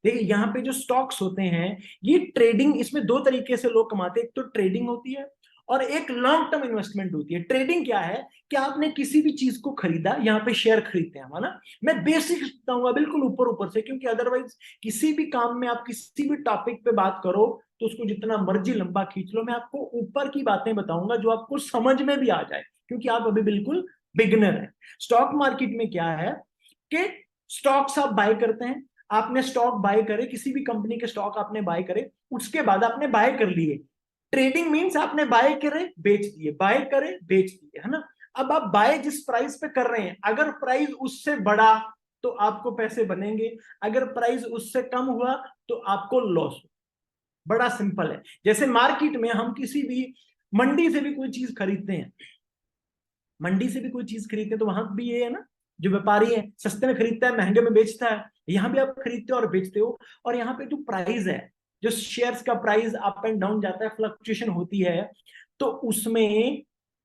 देखिए, यहाँ पे जो स्टॉक्स होते हैं, ये ट्रेडिंग, इसमें 2 तरीके से लोग कमाते हैं। एक तो ट्रेडिंग होती है और एक लॉन्ग टर्म इन्वेस्टमेंट होती है। ट्रेडिंग क्या है कि आपने किसी भी चीज को खरीदा, यहाँ पे शेयर खरीदते हैं हम, है ना। मैं बेसिक बताऊंगा बिल्कुल ऊपर ऊपर से, क्योंकि अदरवाइज किसी भी काम में आप किसी भी टॉपिक पे बात करो तो उसको जितना मर्जी लंबा खींच लो, मैं आपको ऊपर की बातें बताऊंगा जो आपको समझ में भी आ जाए, क्योंकि आप अभी बिल्कुल बिगिनर हैं। स्टॉक मार्केट में क्या है कि स्टॉक्स आप बाय करते हैं। आपने स्टॉक बाय करे, किसी भी कंपनी के स्टॉक आपने बाय करे, उसके बाद आपने बाय कर लिए। ट्रेडिंग मींस आपने बाय करे बेच दिए, बाय करे बेच दिए, है ना। अब आप बाय जिस प्राइस पे कर रहे हैं, अगर प्राइस उससे बढ़ा तो आपको पैसे बनेंगे, अगर प्राइस उससे कम हुआ तो आपको लॉस। बड़ा सिंपल है। जैसे मार्केट में हम किसी भी मंडी से भी कोई चीज खरीदते हैं, मंडी से भी कोई चीज खरीदते हैं तो वहां भी ये है ना, जो व्यापारी है सस्ते में खरीदता है महंगे में बेचता है, यहाँ भी आप खरीदते हो और बेचते हो। और यहाँ पे जो प्राइस है, जो शेयर्स का प्राइस अप एंड डाउन जाता है, फ्लक्चुएशन होती है, तो उसमें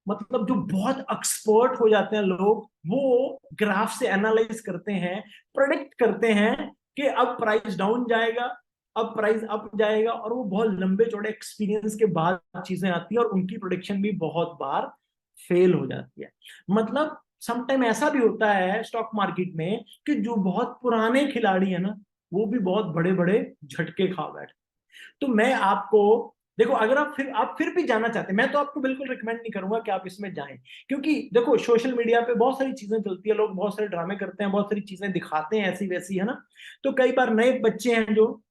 मतलब जो बहुत एक्सपर्ट हो जाते हैं लोग, वो ग्राफ से एनालाइज करते हैं, प्रोडिक्ट करते हैं कि अब प्राइस डाउन जाएगा, अब प्राइस अप जाएगा, और वो बहुत लंबे चौड़े एक्सपीरियंस के बाद चीजें आती है, और उनकी प्रोडिक्शन भी बहुत बार फेल हो जाती है। मतलब समटाइम ऐसा भी होता है स्टॉक मार्केट में कि जो बहुत पुराने खिलाड़ी है ना, वो भी बहुत बड़े बड़े झटके खा बैठे। तो मैं आपको, देखो, अगर आप फिर भी जाना चाहते हैं, मैं तो आपको बिल्कुल रिकमेंड नहीं करूंगा कि आप इसमें जाएं, क्योंकि देखो सोशल मीडिया पे बहुत सारी चीजें चलती है, लोग बहुत सारे ड्रामे करते हैं, बहुत सारी चीजें दिखाते हैं ऐसी वैसी, है ना। तो कई बार नए बच्चे हैं जो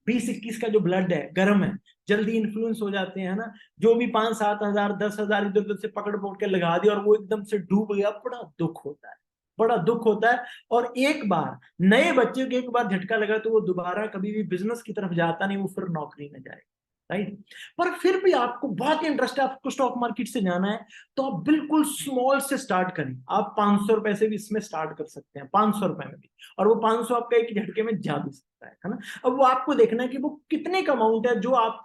20 21 का जो ब्लड है, गर्म है, जल्दी इन्फ्लुएंस हो जाते हैं, ना। जो भी 5 7 हजार 10 हजार इधर उधर से पकड़ पकड़ के लगा दिया और वो एकदम से डूब गया, बड़ा दुख होता है, बड़ा दुख होता है। और एक बार नए बच्चे को एक बार झटका लगा तो वो दोबारा कभी भी बिजनेस की तरफ जाता नहीं, वो फिर नौकरी में जाएगा। राइट। पर फिर भी आपको बहुत ही इंटरेस्ट है, आपको स्टॉक मार्केट से जाना है, तो आप बिल्कुल स्मॉल से स्टार्ट करें। आप 500 रुपए से भी इसमें स्टार्ट कर सकते हैं, 500 रुपए में भी, और वो 500 आपका एक झटके में जा भी सकता है ना। अब वो आपको देखना है कि वो कितने का अमाउंट है जो आप,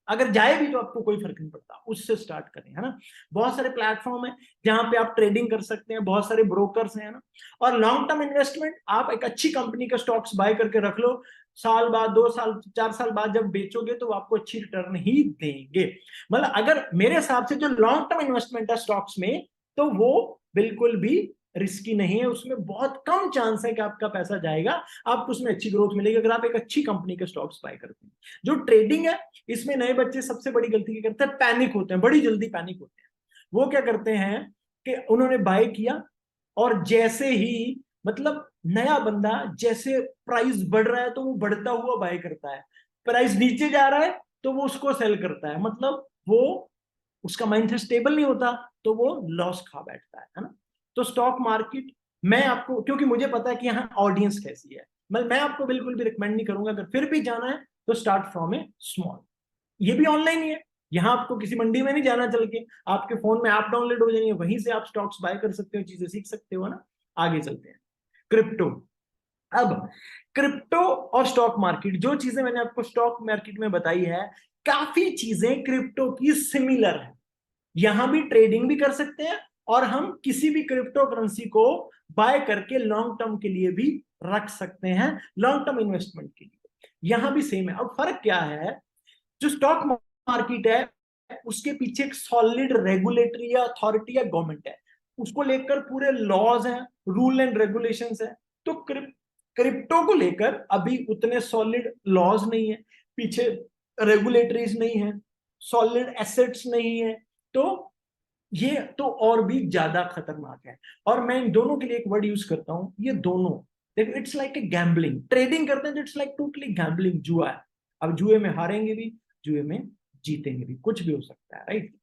अगर जाए भी तो आपको कोई फर्क नहीं पड़ता, उससे स्टार्ट करें, है ना। बहुत सारे प्लेटफॉर्म है जहां पे आप ट्रेडिंग कर सकते हैं, बहुत सारे ब्रोकर्स हैं ना। और लॉन्ग टर्म इन्वेस्टमेंट, आप एक अच्छी कंपनी का स्टॉक्स बाय करके रख लो, साल बाद, 2 साल, 4 साल बाद जब बेचोगे तो वो आपको अच्छी रिटर्न ही देंगे। मतलब अगर मेरे हिसाब से जो लॉन्ग टर्म इन्वेस्टमेंट है स्टॉक्स में, तो वो बिल्कुल भी रिस्की नहीं है, उसमें बहुत कम चांस है कि आपका पैसा जाएगा, आपको उसमें अच्छी ग्रोथ मिलेगी अगर आप एक अच्छी कंपनी के स्टॉक्स बाय करते हैं। जो ट्रेडिंग है, इसमें नए बच्चे सबसे बड़ी गलती क्या करते हैं, पैनिक होते हैं, बड़ी जल्दी पैनिक होते हैं। वो क्या करते हैं कि उन्होंने बाय किया, और जैसे ही, मतलब नया बंदा जैसे प्राइस बढ़ रहा है तो वो बढ़ता हुआ बाय करता है, प्राइस नीचे जा रहा है तो वो उसको सेल करता है, मतलब वो, उसका माइंड स्टेबल नहीं होता, तो वो लॉस खा बैठता है ना। तो स्टॉक मार्केट, मैं आपको, क्योंकि मुझे पता है कि यहाँ ऑडियंस कैसी है, मैं आपको बिल्कुल भी रिकमेंड नहीं करूंगा, अगर फिर भी जाना है तो स्टार्ट फ्रॉम ए स्मॉल। ये भी ऑनलाइन ही है, यहाँ आपको किसी मंडी में नहीं जाना, चल के आपके फोन में ऐप डाउनलोड हो जाएंगे, वहीं से आप स्टॉक्स बाय कर सकते हो, चीजें सीख सकते हो ना। आगे चलते हैं, क्रिप्टो। अब क्रिप्टो और स्टॉक मार्केट, जो चीजें मैंने आपको स्टॉक मार्केट में बताई है, काफी चीजें क्रिप्टो की सिमिलर है। यहां भी ट्रेडिंग भी कर सकते हैं, और हम किसी भी क्रिप्टो करेंसी को बाय करके लॉन्ग टर्म के लिए भी रख सकते हैं, लॉन्ग टर्म इन्वेस्टमेंट के लिए। यहां भी सेम है। अब फर्क क्या है, जो स्टॉक मार्केट है उसके पीछे एक सॉलिड रेगुलेटरी या अथॉरिटी या गवर्नमेंट है, उसको लेकर पूरे लॉज हैं, रूल एंड रेगुलेशंस है। तो क्रिप्टो को लेकर अभी उतने सॉलिड लॉज नहीं है, पीछे रेगुलेटरीज नहीं है, सॉलिड एसेट्स नहीं है, तो ये तो और भी ज्यादा खतरनाक है। और मैं इन दोनों के लिए एक वर्ड यूज करता हूं, ये दोनों, देखो, it's like a gambling. Trading करते हैं तो इट्स लाइक टोटली गैम्बलिंग, जुआ है। अब जुए में हारेंगे भी, जुए में जीतेंगे भी, कुछ भी हो सकता है, राइट।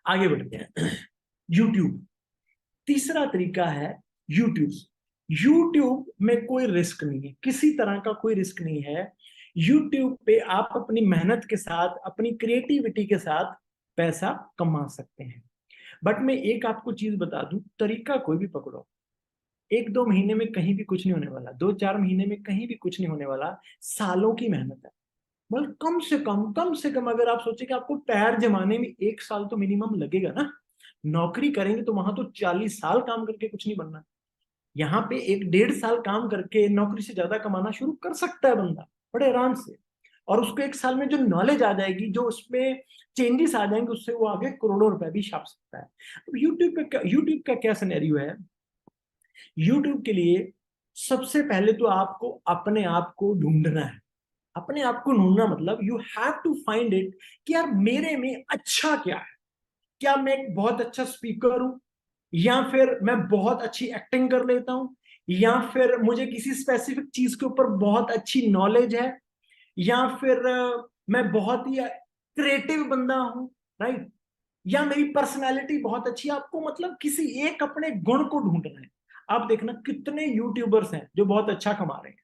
आगे बढ़ते हैं। यूट्यूब, तीसरा तरीका है यूट्यूब। यूट्यूब में कोई रिस्क नहीं है, किसी तरह का कोई रिस्क नहीं है। यूट्यूब पे आप अपनी मेहनत के साथ, अपनी क्रिएटिविटी के साथ पैसा कमा सकते हैं। बट मैं एक आपको चीज बता दूं, तरीका कोई भी पकड़ो, 1-2 महीने में कहीं भी कुछ नहीं होने वाला, 2-4 महीने में कहीं भी कुछ नहीं होने वाला, सालों की मेहनत है। मतलब कम से कम अगर आप सोचे कि आपको पैर जमाने में 1 साल तो मिनिमम लगेगा ना। नौकरी करेंगे तो वहां तो 40 साल काम करके कुछ नहीं बनना। यहाँ पे 1-1.5 साल काम करके नौकरी से ज्यादा कमाना शुरू कर सकता है बंदा, बड़े आराम से। और उसको 1 साल में जो नॉलेज आ जाएगी, जो उसमें चेंजेस आ जाएंगे, उससे वो आगे करोड़ों रुपए भी छाप सकता है। अब यूट्यूब का क्या सिनेरियो है, यूट्यूब के लिए सबसे पहले तो आपको अपने आप को ढूंढना है। अपने आप को ढूंढना मतलब you have to find it, कि यार मेरे में अच्छा क्या है। क्या मैं एक बहुत अच्छा स्पीकर हूं, या फिर मैं बहुत अच्छी एक्टिंग कर लेता हूं, या फिर मुझे किसी स्पेसिफिक चीज के ऊपर बहुत अच्छी नॉलेज है, या फिर मैं बहुत ही क्रिएटिव बंदा हूं, राइट, या मेरी पर्सनैलिटी बहुत अच्छी है। आपको मतलब किसी एक अपने गुण को ढूंढना है। आप देखना कितने यूट्यूबर्स हैं जो बहुत अच्छा कमा रहे हैं,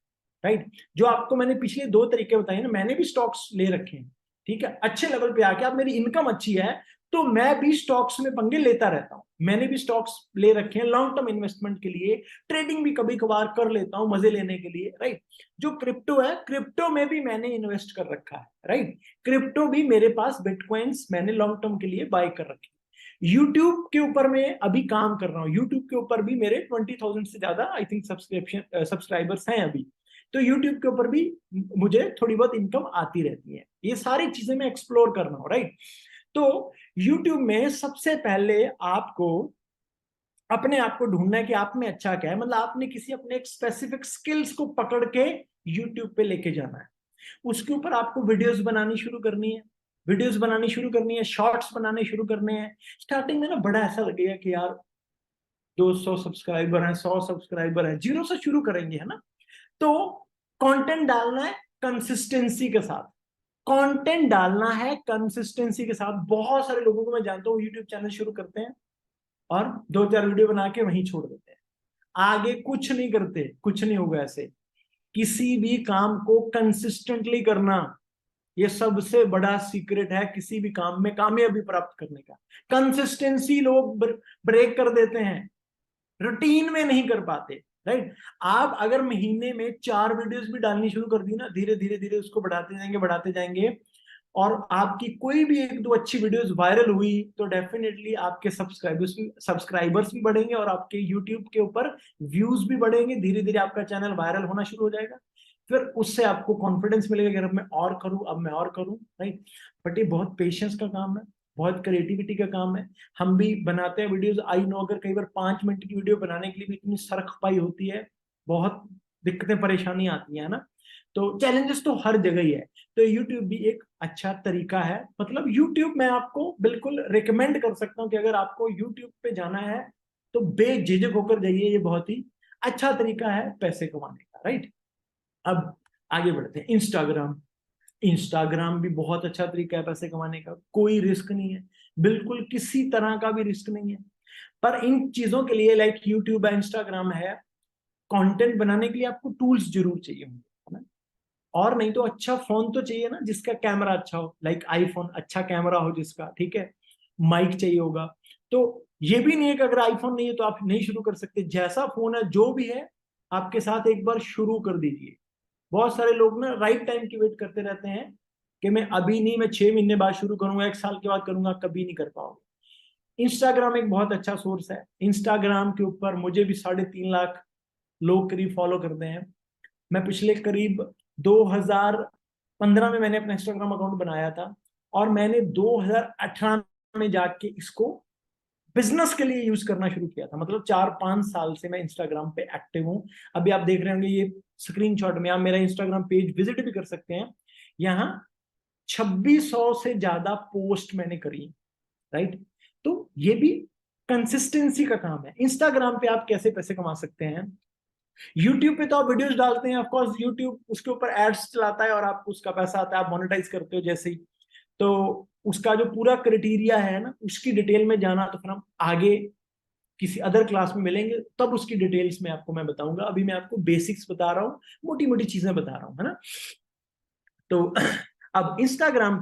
राइट। जो आपको मैंने पिछले 2 तरीके बताए ना, मैंने भी स्टॉक्स ले रखे हैं, ठीक है, अच्छे लेवल पे आके। अब मेरी इनकम अच्छी है तो मैं भी स्टॉक्स में पंगे लेता रहता हूं, मैंने भी स्टॉक्स ले रखे हैं लॉन्ग टर्म इन्वेस्टमेंट के लिए, ट्रेडिंग भी कभी कभार कर लेता हूं मजे लेने के लिए, राइट। जो क्रिप्टो है, क्रिप्टो में भी मैंने इन्वेस्ट कर रखा है, राइट। क्रिप्टो भी मेरे पास, बिटकॉइंस मैंने लॉन्ग टर्म के लिए बाय कर रखी। यूट्यूब के ऊपर मैं अभी काम कर रहा हूँ, यूट्यूब के ऊपर भी मेरे 20,000 से ज्यादा आई थिंक सब्सक्राइबर्स हैं अभी। तो यूट्यूब के ऊपर भी मुझे थोड़ी बहुत इनकम आती रहती है। ये सारी चीजें मैं एक्सप्लोर कर रहा हूँ, राइट। तो यूट्यूब में सबसे पहले आपको अपने आप को ढूंढना है कि आप में अच्छा क्या है, मतलब आपने किसी अपने एक स्पेसिफिक स्किल्स को पकड़ के यूट्यूब पे लेके जाना है। उसके ऊपर आपको वीडियोस बनानी शुरू करनी है, वीडियोस बनानी शुरू करनी है, शॉर्ट्स बनाने शुरू करने हैं। स्टार्टिंग में ना बड़ा ऐसा लगेगा कि यार 200 सब्सक्राइबर हैं, 100 सब्सक्राइबर हैं, जीरो से शुरू करेंगे, है ना। तो कंटेंट डालना है कंसिस्टेंसी के साथ, कंटेंट डालना है कंसिस्टेंसी के साथ। बहुत सारे लोगों को मैं जानता हूँ यूट्यूब चैनल शुरू करते हैं और 2-4 वीडियो बना के वहीं छोड़ देते हैं, आगे कुछ नहीं करते। कुछ नहीं होगा ऐसे, किसी भी काम को कंसिस्टेंटली करना, ये सबसे बड़ा सीक्रेट है किसी भी काम में कामयाबी प्राप्त करने का। कंसिस्टेंसी लोग ब्रेक कर देते हैं, रूटीन में नहीं कर पाते, राइट। आप अगर महीने में 4 वीडियोस भी डालनी शुरू कर दी ना, धीरे धीरे धीरे उसको बढ़ाते जाएंगे और आपकी कोई भी 1-2 अच्छी वीडियोस वायरल हुई तो डेफिनेटली आपके सब्सक्राइबर्स भी बढ़ेंगे और आपके यूट्यूब के ऊपर व्यूज भी बढ़ेंगे। धीरे धीरे आपका चैनल वायरल होना शुरू हो जाएगा, फिर उससे आपको कॉन्फिडेंस मिलेगा कि अब मैं और करूं, अब मैं और करूं, राइट। बट ये बहुत पेशेंस का काम है, बहुत क्रिएटिविटी का काम है। हम भी बनाते हैं वीडियोस, आई नो, अगर कई बार 5 मिनट की वीडियो बनाने के लिए भी इतनी सर खपाई होती है, बहुत दिक्कतें परेशानी आती है ना। तो चैलेंजेस तो हर जगह ही है। तो यूट्यूब भी एक अच्छा तरीका है, मतलब यूट्यूब मैं आपको बिल्कुल रिकमेंड कर सकता हूँ कि अगर आपको यूट्यूब पे जाना है तो बेझिझक होकर जाइए, ये बहुत ही अच्छा तरीका है पैसे कमाने का, राइट। अब आगे बढ़ते हैं। इंस्टाग्राम, इंस्टाग्राम भी बहुत अच्छा तरीका है पैसे कमाने का, कोई रिस्क नहीं है, बिल्कुल किसी तरह का भी रिस्क नहीं है। पर इन चीजों के लिए लाइक यूट्यूब है, इंस्टाग्राम है, कंटेंट बनाने के लिए आपको टूल्स जरूर चाहिए होंगे, है ना। और नहीं तो अच्छा फोन तो चाहिए ना जिसका कैमरा अच्छा हो, लाइक आईफोन, अच्छा कैमरा हो जिसका, ठीक है। माइक चाहिए होगा। तो ये भी नहीं है कि अगर आईफोन नहीं है तो आप नहीं शुरू कर सकते, जैसा फोन है जो भी है आपके साथ एक बार शुरू कर दीजिए। बहुत सारे लोग ना राइट टाइम की वेट करते रहते हैं कि मैं अभी नहीं, मैं 6 महीने बाद शुरू करूंगा, 1 साल के बाद करूंगा, कभी नहीं कर पाओगे। इंस्टाग्राम एक बहुत अच्छा सोर्स है। इंस्टाग्राम के ऊपर मुझे भी 3.5 लाख लोग करीब फॉलो करते हैं। मैं पिछले करीब 2015 में मैंने अपना इंस्टाग्राम अकाउंट बनाया था और मैंने 2018 में जाके इसको बिजनेस के लिए यूज करना शुरू किया था। मतलब 4-5 साल से मैं इंस्टाग्राम पे एक्टिव हूँ। अभी आप देख रहे होंगे ये स्क्रीनशॉट में, आप मेरा इंस्टाग्राम पेज विजिट भी कर सकते हैं। यहाँ 2600 से ज्यादा पोस्ट मैंने करी, राइट। तो ये भी कंसिस्टेंसी का काम है। इंस्टाग्राम पे आप कैसे पैसे कमा सकते हैं? यूट्यूब पे तो आप वीडियोस डालते हैं, ऑफ कोर्स यूट्यूब उसके ऊपर एड्स चलाता है और आपको उसका पैसा आता है, आप मोनेटाइज करते हो जैसे ही। तो उसका जो पूरा क्राइटेरिया है ना, उसकी डिटेल में जाना तो फिर हम आगे किसी अदर क्लास में मिलेंगे, तब उसकी डिटेल्स में आपको मैं बताऊंगा। अभी मैं आपको बेसिक्स बता रहा हूँ, मोटी मोटी चीजें बता रहा हूँ, है ना। तो अब इंस्टाग्राम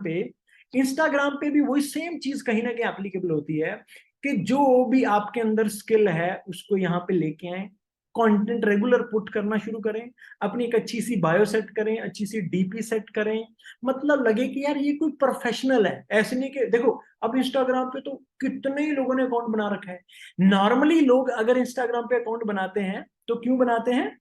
पे भी वही सेम चीज कहीं ना कहीं एप्लीकेबल होती है कि जो भी आपके अंदर स्किल है उसको यहाँ पे लेके आए, कंटेंट रेगुलर पुट करना शुरू करें, अपनी एक अच्छी सी बायो सेट करें, अच्छी सी डीपी सेट करें, मतलब लगे कि यार ये कोई प्रोफेशनल है। ऐसे नहीं कि देखो अब इंस्टाग्राम पे तो कितने ही लोगों ने अकाउंट बना रखा है। नॉर्मली लोग अगर इंस्टाग्राम पे अकाउंट बनाते हैं तो क्यों बनाते हैं?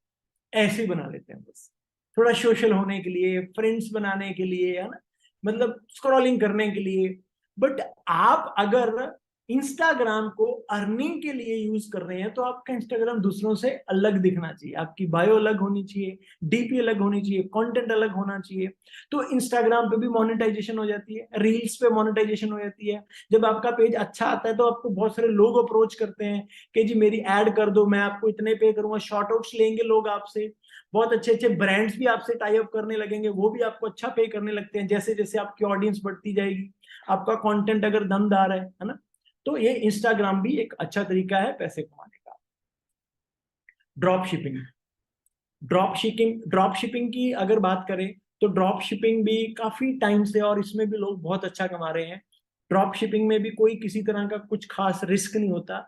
ऐसे ही बना लेते हैं बस, थोड़ा सोशल होने के लिए, फ्रेंड्स बनाने के लिए, है ना, मतलब स्क्रॉलिंग करने के लिए। बट आप अगर इंस्टाग्राम को अर्निंग के लिए यूज कर रहे हैं तो आपका इंस्टाग्राम दूसरों से अलग दिखना चाहिए, आपकी बायो अलग होनी चाहिए, डीपी अलग होनी चाहिए, कंटेंट अलग होना चाहिए। तो इंस्टाग्राम पे भी मोनेटाइजेशन हो जाती है, रील्स पे मोनेटाइजेशन हो जाती है। जब आपका पेज अच्छा आता है तो आपको बहुत सारे लोग अप्रोच करते हैं कि जी मेरी ऐड कर दो, मैं आपको इतने पे करूंगा, शॉर्ट आउट्स लेंगे लोग आपसे। बहुत अच्छे अच्छे ब्रांड्स भी आपसे टाई अप करने लगेंगे, वो भी आपको अच्छा पे करने लगते हैं जैसे जैसे आपकी ऑडियंस बढ़ती जाएगी, आपका कंटेंट अगर दमदार है ना। तो ये इंस्टाग्राम भी एक अच्छा तरीका है पैसे कमाने का। ड्रॉप शिपिंग, ड्रॉप शिपिंग की अगर बात करें तो ड्रॉप शिपिंग भी काफी टाइम से, और इसमें भी लोग बहुत अच्छा कमा रहे हैं। ड्रॉप शिपिंग में भी कोई किसी तरह का कुछ खास रिस्क नहीं होता।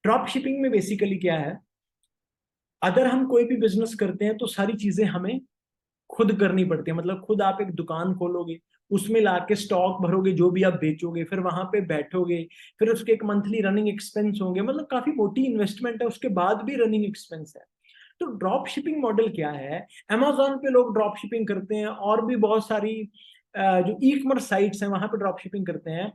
ड्रॉप शिपिंग में बेसिकली क्या है, अगर हम कोई भी बिजनेस करते हैं तो सारी चीजें हमें खुद करनी पड़ती है। मतलब खुद आप एक दुकान खोलोगे, उसमें लाके स्टॉक भरोगे, जो भी आप बेचोगे, फिर वहां पे बैठोगे, फिर उसके एक मंथली रनिंग एक्सपेंस होंगे, मतलब काफी मोटी इन्वेस्टमेंट है, उसके बाद भी रनिंग एक्सपेंस है। तो ड्रॉप शिपिंग मॉडल क्या है? अमेजोन पे लोग ड्रॉप शिपिंग करते हैं और भी बहुत सारी जो ई कॉमर्स साइट्स हैं वहां पे ड्रॉप शिपिंग करते हैं।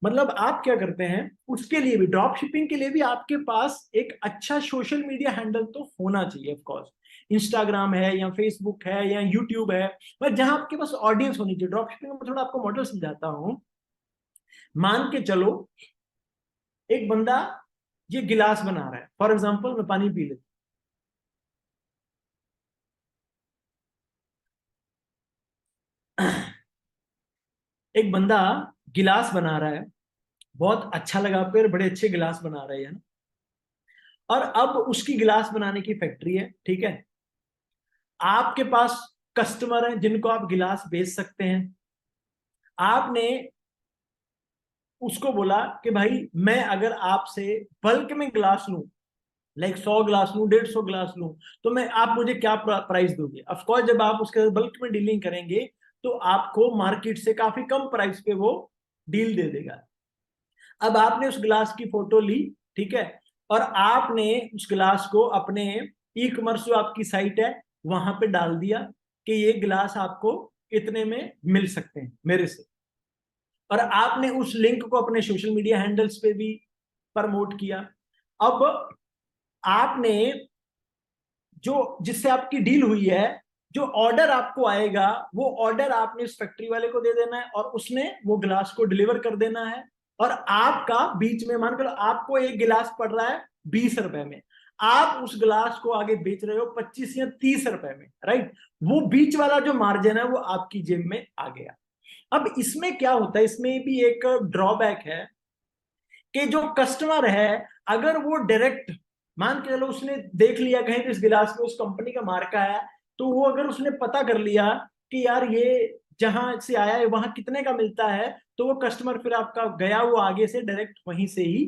मतलब आप क्या करते हैं, उसके लिए भी, ड्रॉप शिपिंग के लिए भी आपके पास एक अच्छा सोशल मीडिया हैंडल तो होना चाहिए ऑफ कोर्स। इंस्टाग्राम है या फेसबुक है या यूट्यूब है, बट जहां आपके पास ऑडियंस होनी चाहिए। ड्रॉप शिपिंग में थोड़ा आपको मॉडल समझाता हूं। मान के चलो एक बंदा ये गिलास बना रहा है, फॉर एग्जाम्पल मैं पानी पी लेता हूं। एक बंदा गिलास बना रहा है, बहुत अच्छा लगा, फिर बड़े अच्छे गिलास बना रहे हैं, और अब उसकी गिलास बनाने की फैक्ट्री है, ठीक है। आपके पास कस्टमर हैं जिनको आप गिलास बेच सकते हैं, आपने उसको बोला कि भाई मैं अगर आपसे बल्क में ग्लास लूं, लाइक 100 ग्लास लूं, 150 ग्लास लूं, तो मैं आप मुझे क्या प्राइस दोगे? ऑफ कोर्स जब आप उसके बल्क में डीलिंग करेंगे तो आपको मार्केट से काफी कम प्राइस पे वो डील दे देगा। अब आपने उस ग्लास की फोटो ली, ठीक है, और आपने उस ग्लास को अपने ई कॉमर्स जो आपकी साइट है वहां पे डाल दिया कि ये ग्लास आपको इतने में मिल सकते हैं मेरे से, और आपने उस लिंक को अपने सोशल मीडिया हैंडल्स पे भी प्रमोट किया। अब आपने जो जिससे आपकी डील हुई है, जो ऑर्डर आपको आएगा वो ऑर्डर आपने उस फैक्ट्री वाले को दे देना है और उसने वो ग्लास को डिलीवर कर देना है। और आपका बीच में मान कर आपको एक गिलास पड़ रहा है 20 रुपए में, आप उस ग्लास को आगे बेच रहे हो 25 या 30 रुपए में, राइट? वो बीच वाला जो मार्जिन है वो आपकी जेब में आ गया। अब इसमें क्या होता है, इसमें भी एक ड्रॉबैक है कि जो कस्टमर है, अगर वो डायरेक्ट मान के चलो उसने देख लिया कहीं तो इस गिलास में उस कंपनी का मार्का है, तो वो अगर उसने पता कर लिया कि यार ये जहां से आया है वहां कितने का मिलता है, तो वो कस्टमर फिर आपका गया वो आगे से डायरेक्ट वहीं से ही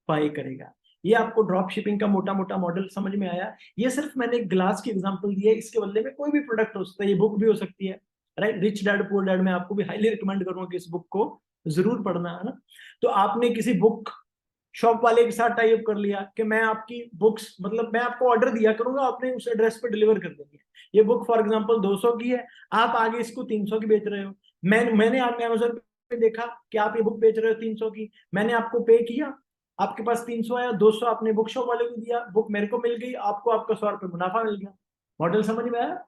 बाय करेगा। ये आपको ड्रॉप शिपिंग का मोटा मोटा मॉडल समझ में आया? ये सिर्फ मैंने एक ग्लास की एग्जांपल दी है, इसके बदले में कोई भी प्रोडक्ट हो सकता है, ये बुक भी हो सकती है, right? Rich dad poor dad, मैं आपको भी हाईली रिकमेंड करूंगा कि इस बुक को जरूर पढ़ना, है ना? तो आपने किसी बुक शॉप वाले के साथ टाई अप कर लिया कि मैं आपकी बुक्स, मतलब मैं आपको ऑर्डर दिया करूंगा, आपने उस एड्रेस पे डिलीवर कर देंगे। ये बुक फॉर एग्जांपल 200 की है, आप आगे इसको 300 की बेच रहे हो। मैंने आपने अमेजोन पे देखा कि आप ये बुक बेच रहे हो 300 की, मैंने आपको पे किया, आपके पास 300 आया, 200 आपने बुक शॉप वाले को दिया, बुक मेरे को मिल गई, आपको आपका 100 रुपये मुनाफा मिल गया। मॉडल समझ में आया?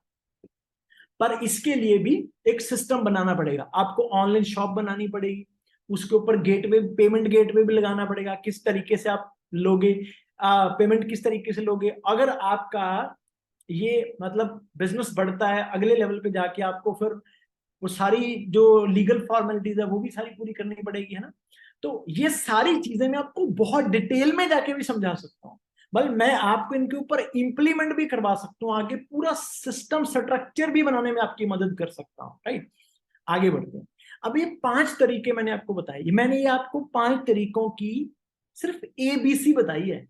पर इसके लिए भी एक सिस्टम बनाना पड़ेगा, आपको ऑनलाइन शॉप बनानी पड़ेगी, उसके ऊपर गेटवे, पेमेंट गेटवे भी लगाना पड़ेगा, किस तरीके से आप लोगे, पेमेंट किस तरीके से लोगे। अगर आपका ये मतलब बिजनेस बढ़ता है अगले लेवल पे जाके, आपको फिर वो सारी जो लीगल फॉर्मेलिटीज है वो भी सारी पूरी करनी पड़ेगी, है ना? तो ये सारी चीजें मैं आपको बहुत डिटेल में जाके भी समझा सकता हूँ, बल मैं आपको इनके ऊपर इंप्लीमेंट भी करवा सकता हूँ, आगे पूरा सिस्टम स्ट्रक्चर भी बनाने में आपकी मदद कर सकता हूँ, राइट? आगे बढ़ते हैं। अब ये 5 तरीके मैंने आपको बताए, मैंने ये आपको 5 तरीकों की सिर्फ एबीसी बताई है।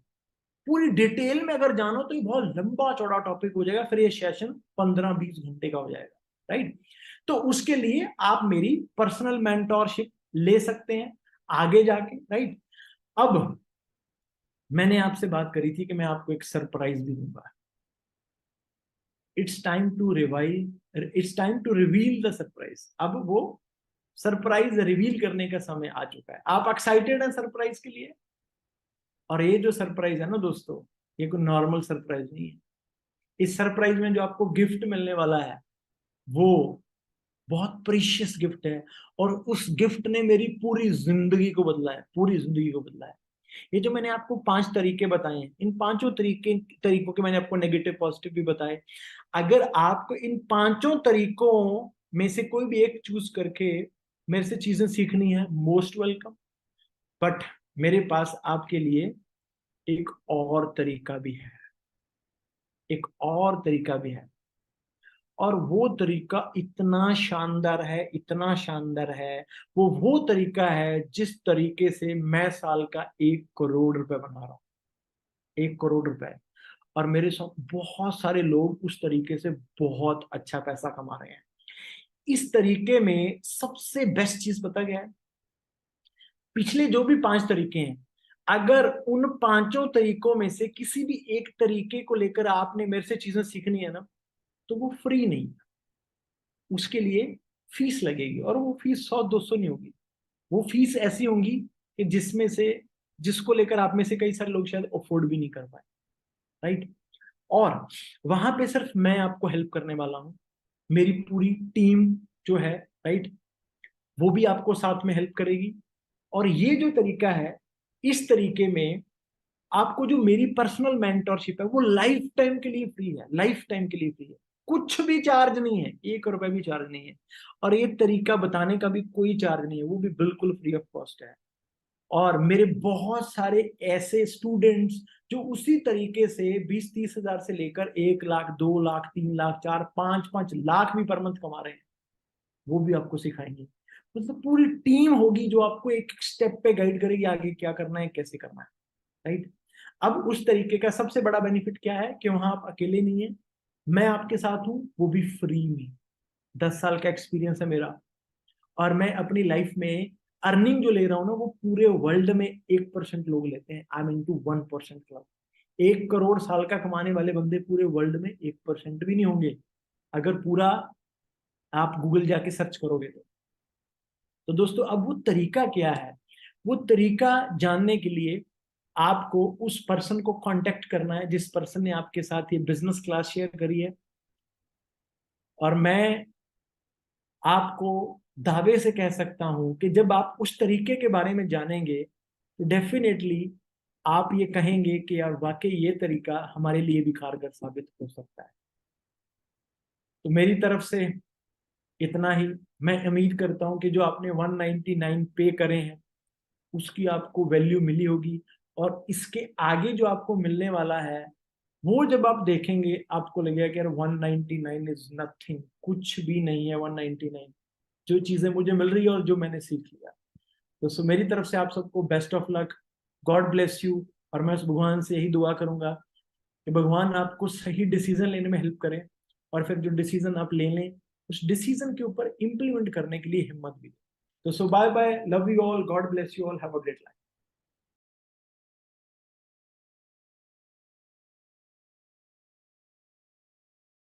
पूरी डिटेल में अगर जानो तो ये बहुत लंबा चौड़ा टॉपिक हो जाएगा, फिर ये सेशन 15-20 घंटे का हो जाएगा, राइट? तो उसके लिए आप मेरी पर्सनल मेंटोरशिप ले सकते हैं आगे जाके, राइट? अब मैंने आपसे बात करी थी कि मैं आपको एक सरप्राइज भी दूंगा। It's time to reveal the surprise. अब वो सरप्राइज रिवील करने का समय आ चुका है। आप एक्साइटेड हैं सरप्राइज के लिए? और ये जो सरप्राइज है ना दोस्तों, ये कोई नॉर्मल सरप्राइज नहीं है। इस सरप्राइज में जो आपको गिफ्ट मिलने वाला है वो बहुत प्रीशियस गिफ्ट है, और उस गिफ्ट ने मेरी पूरी जिंदगी को बदला है, पूरी जिंदगी को बदला है। ये जो मैंने आपको 5 तरीके बताए हैं, इन पांचों तरीकों के मैंने आपको नेगेटिव पॉजिटिव भी बताए। अगर आपको इन पांचों तरीकों में से कोई भी एक चूज करके मेरे से चीजें सीखनी है, मोस्ट वेलकम। बट मेरे पास आपके लिए एक और तरीका भी है, एक और तरीका भी है, और वो तरीका इतना शानदार है, इतना शानदार है। वो तरीका है जिस तरीके से मैं साल का 1 करोड़ रुपए बना रहा हूँ, 1 करोड़ रुपए। और मेरे साथ बहुत सारे लोग उस तरीके से बहुत अच्छा पैसा कमा रहे हैं। इस तरीके में सबसे बेस्ट चीज पता क्या है? पिछले जो भी 5 तरीके हैं, अगर उन पांचों तरीकों में से किसी भी एक तरीके को लेकर आपने मेरे से चीजें सीखनी है ना, तो वो फ्री नहीं, उसके लिए फीस लगेगी। और वो फीस 100-200 नहीं होगी, वो फीस ऐसी होंगी कि जिसमें से जिसको लेकर आप में से कई सारे लोग शायद अफोर्ड भी नहीं कर पाए, राइट? और वहां पे सिर्फ मैं आपको हेल्प करने वाला हूं, मेरी पूरी टीम जो है, राइट, वो भी आपको साथ में हेल्प करेगी। और ये जो तरीका है, इस तरीके में आपको जो मेरी पर्सनल मेंटोरशिप है वो लाइफ टाइम के लिए फ्री है, लाइफ टाइम के लिए फ्री है, कुछ भी चार्ज नहीं है, 1 रुपए भी चार्ज नहीं है। और ये तरीका बताने का भी कोई चार्ज नहीं है, वो भी बिल्कुल फ्री ऑफ कॉस्ट है। और मेरे बहुत सारे ऐसे स्टूडेंट्स जो उसी तरीके से 20-30 हजार से लेकर 1 लाख, 2 लाख, 3 लाख, 4, 5 5 लाख भी पर मंथ कमा रहे हैं, वो भी आपको सिखाएंगे। मतलब पूरी टीम होगी जो आपको एक एक स्टेप पे गाइड करेगी आगे क्या करना है, कैसे करना है, राइट। अब उस तरीके का सबसे बड़ा बेनिफिट क्या है कि वहां आप अकेले नहीं है, मैं आपके साथ हूं, वो भी फ्री में। 10 साल का एक्सपीरियंस है मेरा, और मैं अपनी लाइफ में अर्निंग जो ले रहा हूँ ना, वो पूरे वर्ल्ड में 1% लोग लेते हैं। I mean to 1% club. 1 crore साल का कमाने वाले बंदे पूरे वर्ल्ड में 1% भी नहीं होंगे, अगर पूरा आप गूगल जाके सर्च करोगे तो दोस्तों अब वो तरीका क्या है, वो तरीका जानने के लिए आपको उस पर्सन को कांटेक्ट करना है जिस पर्सन ने आपके साथ ये बिजनेस क्लास शेयर करी है। और मैं आपको दावे से कह सकता हूं कि जब आप उस तरीके के बारे में जानेंगे तो डेफिनेटली आप ये कहेंगे कि यार वाकई ये तरीका हमारे लिए भी कारगर साबित हो सकता है। तो मेरी तरफ से इतना ही। मैं उम्मीद करता हूं कि जो आपने 199 पे करे हैं उसकी आपको वैल्यू मिली होगी, और इसके आगे जो आपको मिलने वाला है वो जब आप देखेंगे आपको लगेगा कि यार 199 इज नथिंग, कुछ भी नहीं है 199, जो चीजें मुझे मिल रही है और जो मैंने सीख लिया। तो सो मेरी तरफ से आप सबको best of luck, God bless you. और मैं उस भगवान से यही दुआ करूंगा कि भगवान आपको सही डिसीजन लेने में हेल्प करें, और फिर जो डिसीजन आप ले लें उस डिसीजन के ऊपर इंप्लीमेंट करने के लिए हिम्मत भी दें। तो so bye bye, love you all, God bless you all, have a great life.